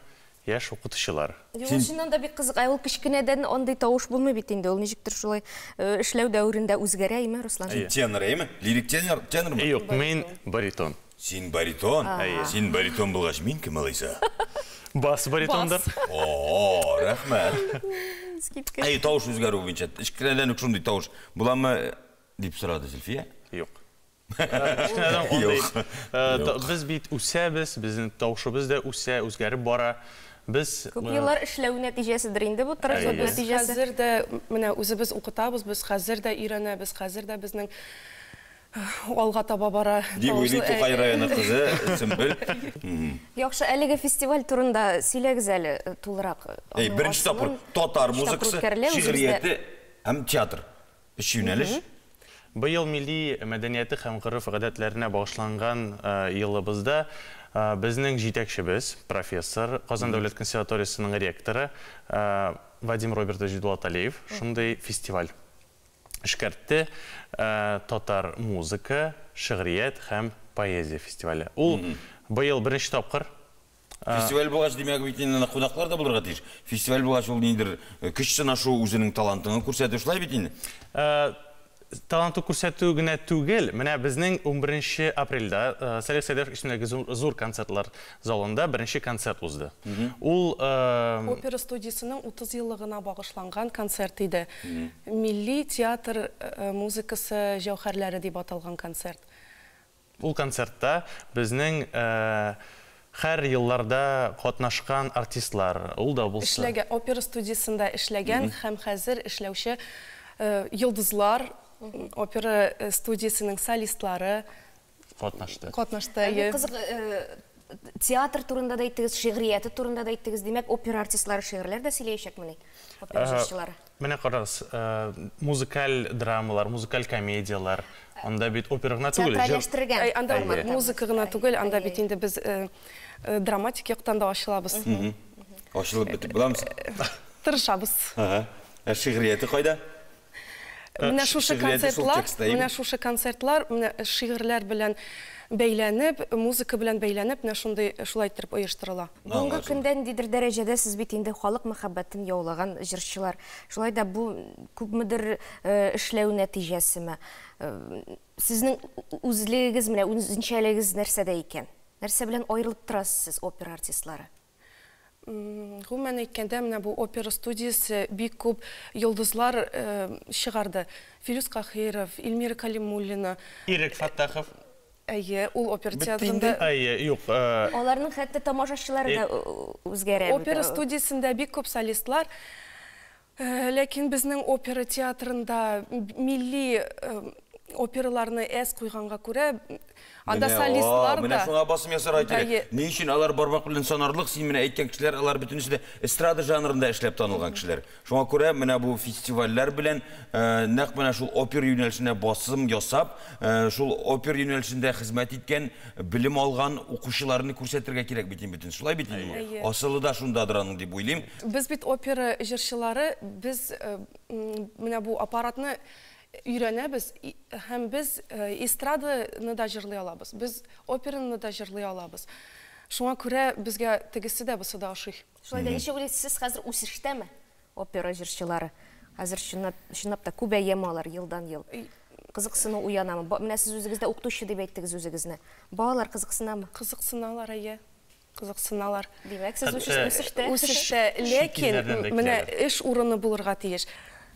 яшь укытучылар. Шуннан да бик кызык, ул кичкенәдән андый тавыш булмый бит инде. Ул ничектер шулай эшләү дәврендә үзгәрә, име, Руслан? Тенор, име? Лирик тенормы? Юк, мин баритон. Син баритон? Син баритон булгач, мин кем алайса? Бас баритондыр. О, рәхмәт. Тавыш үзгәрү буенча, кичкенәдән үк шундый тавыш буламы дип сорады Зөлфия? Юк. Без бит үсәбез, безнең тавышыбыз да үсә, үзгәреп бара. Без күп еллар эшләү нәтиҗәседер инде бу тырышлык нәтиҗәсе. Хәзер дә менә үзебез укытабыз, без хәзер дә өйрәнәбез, хәзер дә безнең алга таба бара. Дип уйлый Тукай районы кызы Сөмбел. Яхшы, әлеге фестиваль турында сөйләгез әле тулырак. Беренче тапкыр татар музыкасы, шигърияте һәм театр. Өч юнәлеш. Быел милли мәдәнияте һәм гореф-гадәтләренә багышланган елыбызда безнең җитәкчебез, профессор, Казан дәүләт консерваториясының ректоры Вадим Робертович Дулаталиев шундый фестиваль эшкәртте. Татар музыка, шигърият һәм поэзия фестивале. Ул быел беренче тапкыр. Фестиваль булгач, димәк, бит инде кунаклар да булырга тиеш. Фестиваль булгач, ул нидер көч сынашу, үзенең талантын күрсәтү, шулай бит инде. Таланты күрсәтү генә түгел, менә безнең 11 апрельдә Салих Сәйдәев исемендәге зур концертлар залында беренче концерт узды. Ул опера студиясының 30 еллыгына багышланган концерт иде. Милли театр музыкасы җәүһәрләре дип аталган концерт. Ул концертта безнең Һәр елларда катнашкан артистлар, ул да булса. Эшләгән, опера студиясында эшләгән һәм хәзер эшләүче йолдызлар, опера студиясының солистлары катнашты. Кызык, театр турында да әйттегез, шигърияты турында да әйттегез. Демәк, опера артистлары шигырьләр дә сөйләячәкмени? Опера җырчылары. Менә карагыз, музыкаль драмалар, музыкаль комедиялар, анда бит опера гына түгел. Театралаштырган. Анда музыка гына түгел, анда бит инде без драматик яктан да ачылабыз. Ачылып бетеп буламыз. Тырышабыз. Шигърияты кайда? Менә шушы концертлар, менә шигырьләр белән бәйләнеп, музыка белән бәйләнеп, менә шулай итеп оештырыла. Бүгенге көндә ниндидер дәрәҗәдә сез бит инде халык мәхәббәтен яулаган җырчылар. Шулай да бу күпмедер эшләү нәтиҗәсеме? Сезнең үзлегегез менә үзенчәлегегез нәрсәдә икән? Нәрсә белән аерылып торасыз сез опера артистлары? Гомумән әйткәндә, менә бу опера студиясе бик күп йолдызлар чыгарды. Фирүз Кахиров, Илмира Калимуллина, Ирек Фаттахов. Әйе, ул опера театрында. Әйе, юк. Аларның хәтта тамашачылары да үзгәрә. Опера студиясында бик күп солистлар. Ләкин безнең опера театрында милли операларны әз куйганга күрә, анда солистлар да. Менә шуңа басым ясарга кирәк. Ни өчен алар бармак белән санарлык? Син менә әйткән кешеләр, алар бөтенесе дә эстрада жанрында эшләп танылган кешеләр. Шуңа күрә менә бу фестивальләр белән нәкъ менә шул опера юнәлешенә басым ясап, шул опера юнәлешендә хезмәт иткән, белем алган укучыларны күрсәтергә кирәк бит инде. Шулай бит инде. Асылы да шундадыр аның дип уйлыйм. Без бит опера җырчылары, без менә бу аппаратны өйрәнәбез һәм без эстраданы да җырлый алабыз. Без операны да җырлый алабыз. Шуңа күрә безгә тегесе дә бусы да ошый. Шулай да ничә уйлыйсыз, хәзер үсештәме опера җырчылары? Хәзер чынлап та күбәйәме алар елдан ел? Кызыксыну уянамы? Менә сез үзегез дә укытучы дип әйттегез үзегезне. Балалар кызыксынамы? Кызыксыналар, әйе. Кызыксыналар. Димәк, сез үсештә. Үсештә, ләкин менә эш урыны булырга тиеш.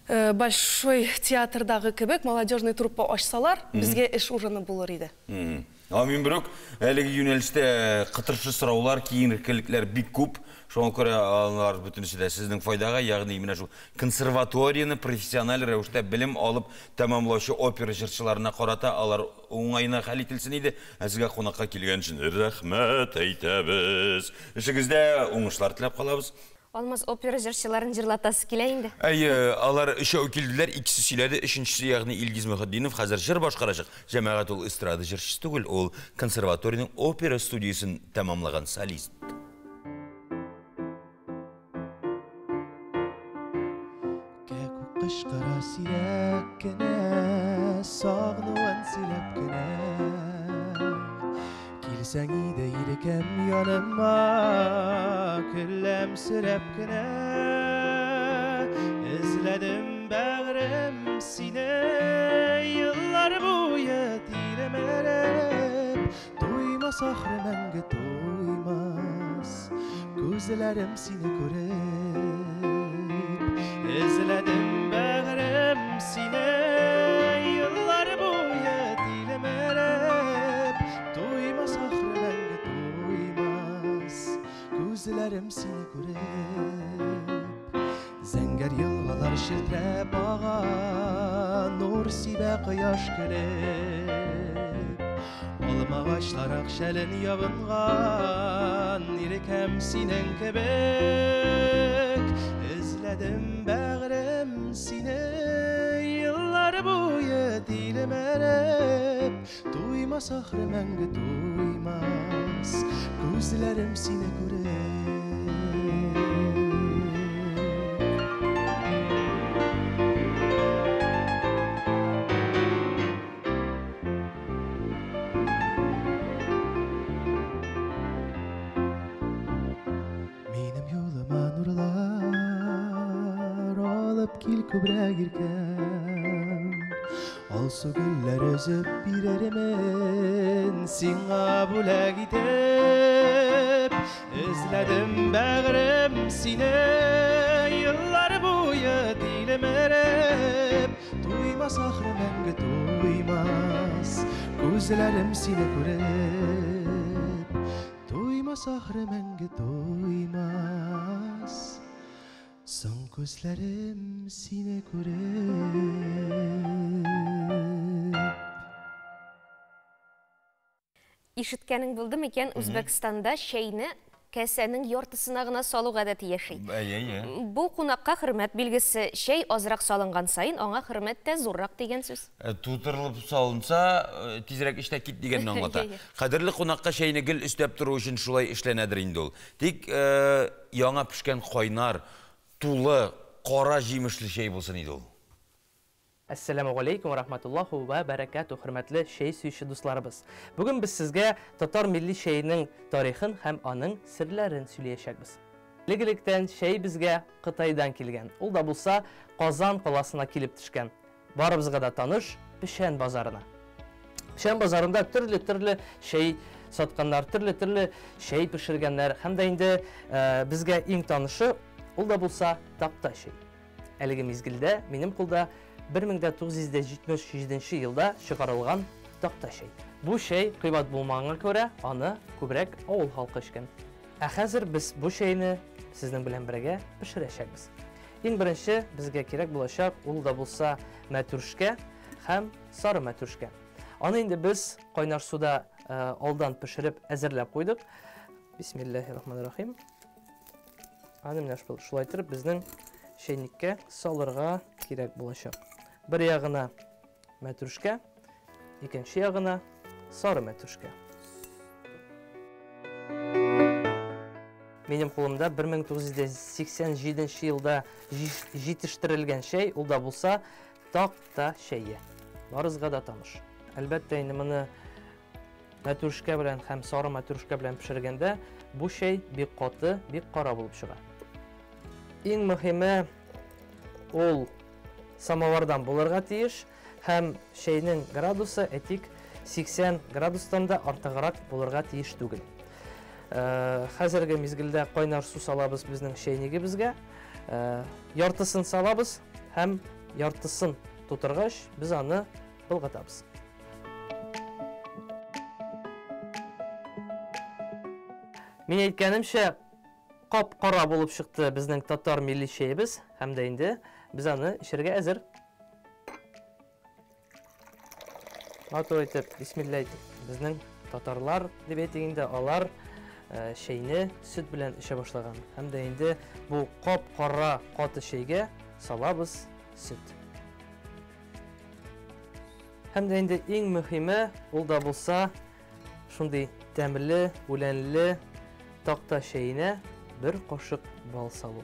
Большой театрдагы кебек молодежный труппа ачсалар, безгә эш урыны булыр иде. Мин бирок, әлеге юнәлештә кытыршы сораулар, киенкелекләр бик күп. Шуңа күрә алар бөтенесе дә сезнең файдага, ягъни менә шу консерваторияны профессиональ рәвештә белем алып тәмамлаучы опера җырчыларына карата алар уңайына хәл ителсен иде. Сезгә кунакка килгән өчен рәхмәт әйтәбез. Эшегездә уңышлар теләп калабыз. Алмаз опера җырчыларын җырлатасы килә инде. Әйе, алар өчәү килделәр, икесе сөйләде, өченчесе ягъни Илгиз Мөхәддинов хәзер җыр башкарачак. Җәмәгать ул эстрада җырчысы түгел, ул консерваторияның опера студиясын тәмамлаган солист. Кышкыра сирәк кенә, сагынуын сөйләп кенә. Килсәң иде ирекем яныма, көләмсерәп кенә. Эзләдем бәгърем сине, еллар буе тилемәреп. Туймас ахры мәңге туймас, күзләрем сине күреп. Эзләдем бәгърем сине, еллар буе тилемәреп. Туймас ахры мәңге туймас, күзләрем сине күреп. Зәңгәр елгалар шелтәп ага, нур сибә кояш көлеп. Алма агачлар акшәлен ябынган, ирекем синең кебек. Эзләдем бәгърем сине, еллар буе тилемәреп. Туймас ахры мәңге туймас, күзләрем сине күреп. Kil kübrəg irkən, alsu güllər özüb birerimin, sinğa buləg itib. Özlədim bəğrəm sinə, yıllar boyu dilim erib. Duymaz axrı məngə duymaz, gözlərim sinə görüb. Туймас ахры мәңгі туймас. Соң көзләрем сине күреп. Ишеткәнең булды микән, Үзбәкстанда шәйне кәсәнең яртысына гына салу гадәте яши. Бу кунакка хөрмәт билгесе, шәй азрак салынган сайын аңа хөрмәт тә зуррак дигән сүз. Тутырылып салынса, тизрәк эштә кит дигәнне аңлата. Кадерле кунакка шәйне гел өстәп тору өчен шулай эшләнәдер инде ул. Тик яңа пешкән кайнар, тулы, кара җимешле шәй булсын иде ул. Ассаламу алейкум ва рахматуллаху ва баракату, хөрмәтле шәй сөюче дусларыбыз. Бүген без сезгә татар милли шәйнең тарихын һәм аның серләрен сөйләячәкбез. Легелектән шәй безгә Кытайдан килгән. Ул да булса Казан каласына килеп төшкән. Барыбызга да таныш Пешән базарына. Пешән базарында төрле шәй сатканнар, төрле шәй пешергәннәр һәм дә инде безгә иң танышы ул да булса такта шәй. Әлеге мизгелдә минем кулда 1977 елда чыгарылган такта шәй. Бу шәй кыйбат булмаганга күрә, аны күбрәк авыл халкы эчкән. Ә хәзер без бу шәйне сезнең белән бергә пешерәчәкбез. Иң беренче безгә кирәк булачак ул да булса мәтүршкә һәм сары мәтүршкә. Аны инде без кайнар суда алдан пешереп әзерләп куйдык. Бисмиллаһир-рахманир-рахим. Аны менә шулай итеп безнең шәйниккә салырга кирәк булачак. Бер ягына мәтүршкә, икенче ягына сары мәтүршкә. Минем кулымда 1987 елда җитештерелгән шәй, ул да булса такта шәйе. Барызга да таныш. Әлбәттә, инде моны мәтүршкә белән һәм сары мәтүршкә белән пешергәндә бу шәй бик каты, бик кара булып чыга. Иң мөһиме ул самовардан булырга тиеш һәм шәйнең градусы әтик 80 градустан да артыграк булырга тиеш түгел. Хәзерге мизгелдә кайнар су салабыз безнең шәйнигебезгә. Яртысын салабыз һәм яртысын тутыргач без аны былгытабыз. Мин әйткәнемчә, кап-кара булып чыкты безнең татар милли шәйебез һәм дә инде biz аны эшергә әзер. Матур итеп, бисмилла итеп, безнең татарлар дип әйтгәндә алар шәйне сөт белән эшә башлаган. Һәм дә инде бу кап-кара каты шәйгә салабыз сөт. Һәм дә инде иң мөһиме ул да булса шундый тәмле, үләнле такта шәйенә бер кашык бал салу.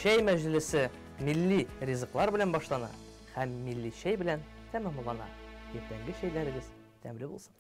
Шәй мәҗлесе милли ризыклар белән башлана һәм милли шәй белән тәмамлана. Иртәнге шәйләрегез тәмле булсын.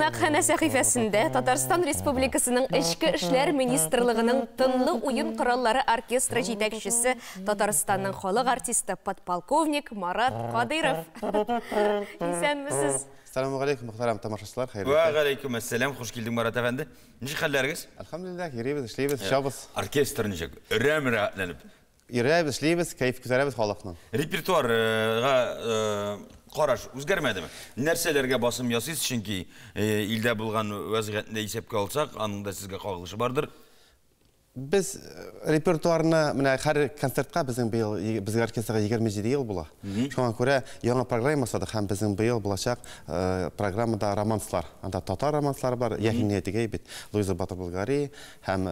Кунакхана сәхифәсендә Татарстан Республикасының Эчке эшләр министрлыгының тынлы уен кораллары оркестры җитәкчесе Татарстанның халык артисты подполковник Марат Кадыров. Исәнмесез? Assalamu alaikum, muhtaram тамашачылар, хәерле. Ва алейкум ассалам, хош килдең Марат әфәнде. Ничек хәлләрегез? Алхамдулиллах, йөрибез, эшлибез, шабыз. Оркестр ничек? Рәмрәтләнеп. Йөрибез, эшлибез, кайф күтәрәбез халыкның. Репертуарга караш үзгәрмәдеме? Нәрсәләргә басым ясыйсыз, чөнки илдә булган вазгыятьне исәпкә алсак, аның да сезгә кагылышы бардыр. Biz repertuarına her konsertga bizim bu yıl bizga orkestrga 27 yıl buла. Şuna görə яңа программа садық һәм bizim bu yıl булачак программада романслар. Анда татар романслары бар, Яхинниятиге бит, Луиза Батыр-Болгари һәм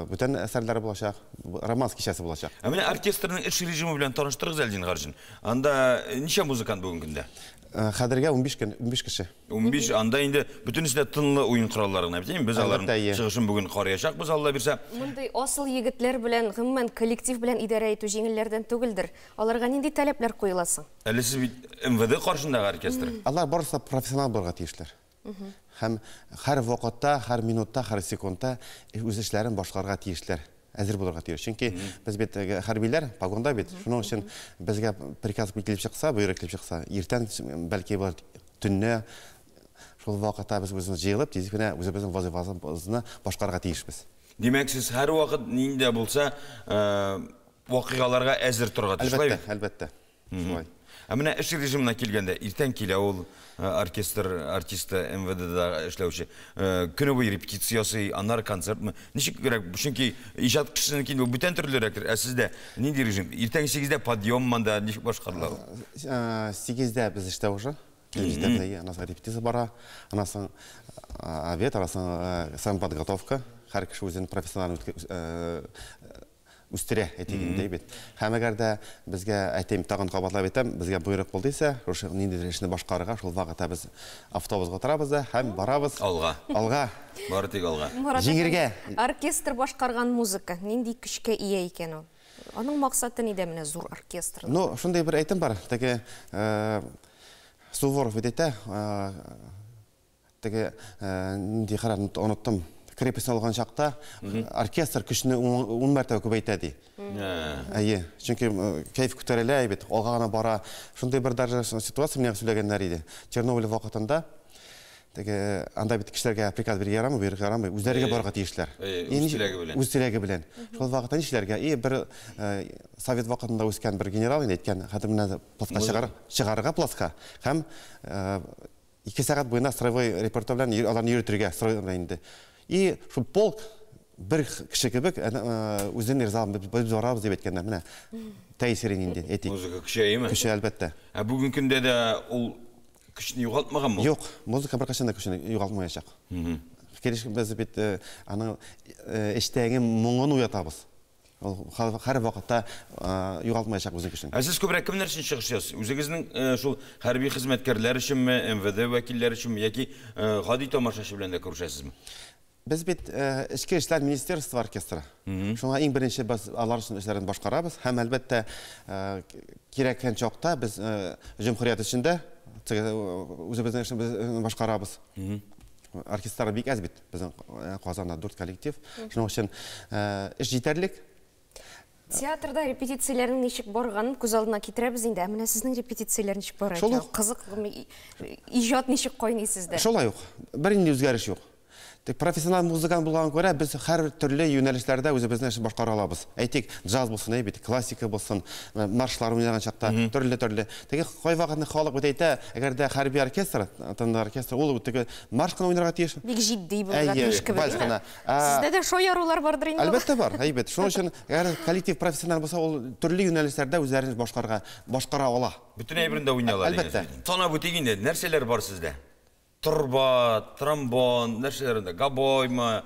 бүтән әсәрләре булачак, романс кичәсе булачак. Менә оркестрның эш режимы белән таныштырыгыз Әлдин Гарҗин. Анда ничә музыкант бүгенге көндә? Хәзергә 15 кеше. 15 анда инде бөтенесенә тынлы уен коралларына бит. Без аларның чыгышын бүген караячакбыз, Алла бирсә. Мондай асыл егетләр белән, гомумән коллектив белән идарә итү җиңелләрдән түгелдер. Аларга нинди таләпләр куеласың? Әле сез бит МВД каршындагы оркестр. Алар барысы профессионал булырга тиешләр. Һәм һәр вакытта, һәр минутта, һәр секундта үз эшләрен башкарырга тиешләр. Әзер булырга тиеш. Чөнки без бит хәрбиләр погонда бит. Шуның өчен безгә приказ килеп чыкса, буйрык килеп чыкса, иртән бәлки бер төнне шул вакытта без үзебезне җыелып, тиз генә үзебезнең вазифабызны башкарырга тиешбез. Димәк, сез һәр вакыт нинди булса, вакыйгаларга әзер торырга тиешләр. Әлбәттә. Шулай. Менә эш режимына килгәндә, иртән килә ул оркестр артисты МВДда эшләүче. Көне буе репетициясы, аннары концертмы? Ничек кирәк? Чөнки иҗат кешенең бу бүтән төрлерәктер. Ә сездә нинди режим? Иртән 8дә подъем монда ничек башкарыла? 8дә без эштә уже. 8дә анасы репетиция бара, анасы обед, анасы самоподготовка. Һәр кеше үзен профессиональ үстерә әйтегендә бит. Һәм әгәр дә безгә әйтәм тагын кабатлап әйтәм, безгә буйрык булдıysa, шушы нинди эшне башкарырга шул вакытта без автобусга торабыз да һәм барабыз алга. Бары тик алга. Җиңергә. Оркестр башкарган музыка нинди көчкә ия икән ул? Аның максаты нидә менә зур оркестр? Ну, шундый бер әйтем бар. Теге Суворов әйтә, теге нинди харам оныттым. Крепость алган чакта оркестр көчне 10 мәртәбә күбәйтә ди. Әйе, чөнки кайф күтәрелә бит, алга гына бара. Шундый бер даже ситуация менә сөйләгәннәр иде. Чернобыль вакытында теге анда бит кешеләргә приказ биргәнме, биргәнме, үзләргә барырга тиешләр. Үз теләге белән. Шул вакытта нишләргә? Бер совет вакытында үскән бер генерал әйткән, хәтта менә пласка чыгарырга пласка һәм 2 сәгать буена строевой репертуар белән аларны йөртергә строевой инде. И шу полк бер кеше кебек үзен ризалым дип барабыз дип әйткәннәр менә. Тәэсирен инде әйтик. Музыка көчәйме? Көчәй әлбәттә. Ә бүгенге көндә дә ул көчне югалтмаганмы? Юк, музыка беркайчан да көчне югалтмаячак. Киреш без бит аның эштәге моңын уятабыз. Һәр вакытта югалтмаячак үзен көчен. Ә сез күбрәк кемнәр өчен чыгыш ясыйсыз? Үзегезнең шул хәрби хезмәткәрләр өченме, МВД вәкилләре өченме яки гади тамашачы белән дә күрешәсезме? Без бит Эчке эшләр министерство оркестры. Шуңа иң беренче без алар өчен эшләрен башкарабыз һәм әлбәттә кирәккән чакта без җөмһүрият өчендә үзебезнең эшне без башкарабыз. Оркестр бик әз бит. Безнең Казанда 4 коллектив. Шуның өчен эш җитәрлек. Театрда репетицияләрнең ничек барганын күз алдына китерәбез инде. Менә сезнең репетицияләр ничек бара икән? Кызык, иҗат ничек кайный сездә? Шулай ук. Бер инде үзгәреш юк. Тик профессионал музыкант булган күрә без һәр төрле юнәлешләрдә үзебезне башкара алабыз. Әйтик, джаз булсын, бит, классика булсын, маршлар уйнаган чакта төрле. Теге кай вакытны халык бит әйтә, әгәр дә хәрби оркестр, тынлы оркестр, ул теге марш кына уйнарга тиеш. Бик җитди булырга тиеш кебек. Сездә дә шаярулар бардыр инде. Әлбәттә бар, әйбәт. Шуның өчен әгәр коллектив профессионал булса, ул төрле юнәлешләрдә үзләрен башкара ала. Бүтән әйберендә уйналар. Әлбәттә. Танап үтегендә нәрсәләр бар сездә? Турба, тромбон, нәрсәләрендә, габоймы,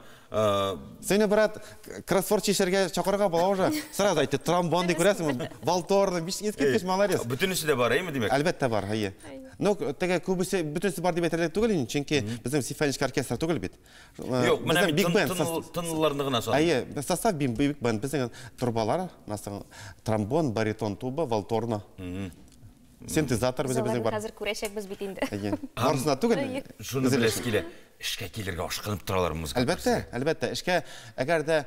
Сені брат, кроссворд чешерге чакырга була уже. Сразу айтты, тромбон дип күрәсең, валторны, биш ескерткеч молодец. Бүтүнүсү да бар, эми демек? Әлбәттә бар, әйе. Но теге күбесе бүтүнүсү бар дип әйтерлек түгел, чөнки безнең симфоник оркестр түгел бит. Юк, менә бик тынлыларны гына сан. Әйе, состав бик бand, безнең турбалар, насың тромбон, баритон, туба, валторна. Синтезатор бізде бар. Хәзер күрәчәкбез бит инде. Барысына түгел. Шуны беләс килә. Эшкә килергә ашкынып торалар музыка. Әлбәттә, эшкә әгәр дә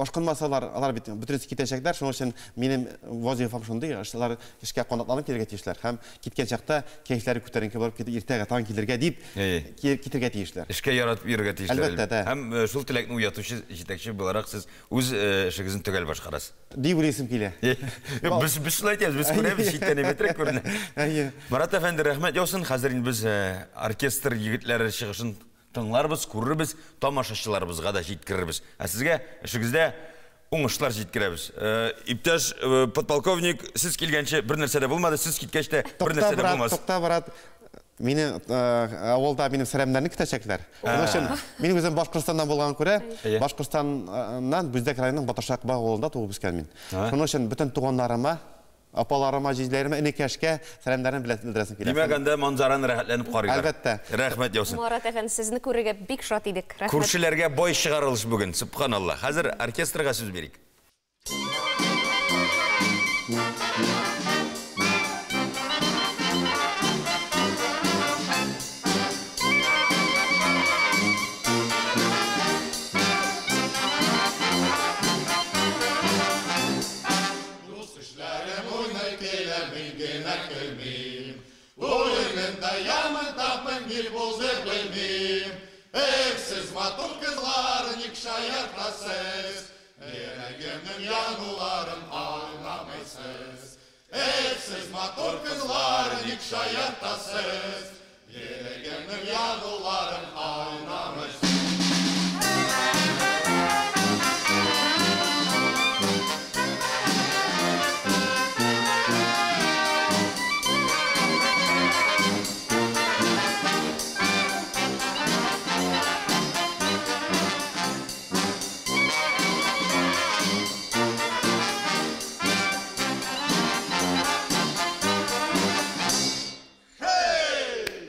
ашкынмасалар, алар бит бөтенесе китәчәкләр. Шуның өчен минем вазифам шундый, алар эшкә канатланып килергә тиешләр. Һәм киткән чакта кәйфләре күтәренке булып китеп, иртәгә таң килергә дип китергә тиешләр. Эшкә яратып йөрергә тиешләр. Әлбәттә. Һәм шул теләкне уятучы җитәкче буларак сез үз эшегезне төгәл башкарасыз. Дип уйлыйсым килә. Без шулай әйтәбез, без күрәбез, читтән әйбәтрәк күренә. Марат әфәнде, рәхмәт яусын. Хәзер инде без оркестр егетләре чыгышын тыңларбыз, күрербез, тамашачыларыбызга да җиткерербез. Ә сезгә эшегездә уңышлар җиткерәбез. Иптәш подполковник, сез килгәнче бер нәрсә дә булмады, сез киткәч тә бер нәрсә дә булмас. Тукта, брат. Мине авылда минем сәламнәрне көтәчәкләр. Оның өчен минем үзем Башкортстаннан булган күрә, Башкортстаннан Бүздәк районының Баташак авылында туып үскән мин. Шуның өчен бөтен туганнарыма, апаларыма, җизнәләремә, энекәшкә сәламнәрен белдерәсем килә. Димәк, анда манзараны рәхәтләнеп карыйлар. Әлбәттә. Рәхмәт яусын. Марат әфәнде, сезне күрергә бик шат идек. Рәхмәт. Күршеләргә бай чыгарылыш бүген. Субханалла. Хәзер оркестрга сүз бирик. Siz matır kızlar nikşayartasız, yüreğimin yanılarım anlamışsınız. Siz matır kızlar nikşayartasız, yüreğimin yanılarım anlamışsınız.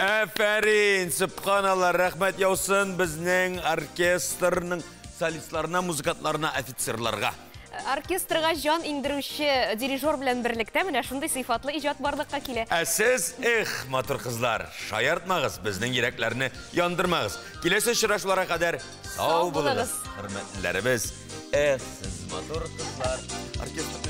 Әфәрин, субханалла, рәхмәт яусын безнең оркестрның солистларына, музыкантларына, офицерларга. Оркестрга жан индирүче дирижер белән берлектә менә шундый сыйфатлы иҗат барлыкка килә. Ә сез, матур кызлар, шаяртмагыз, безнең йөрәкләрне яндырмагыз. Киләсе очрашуларга кадәр сау булыгыз, хөрмәтләребез. Сез матур кызлар, оркестр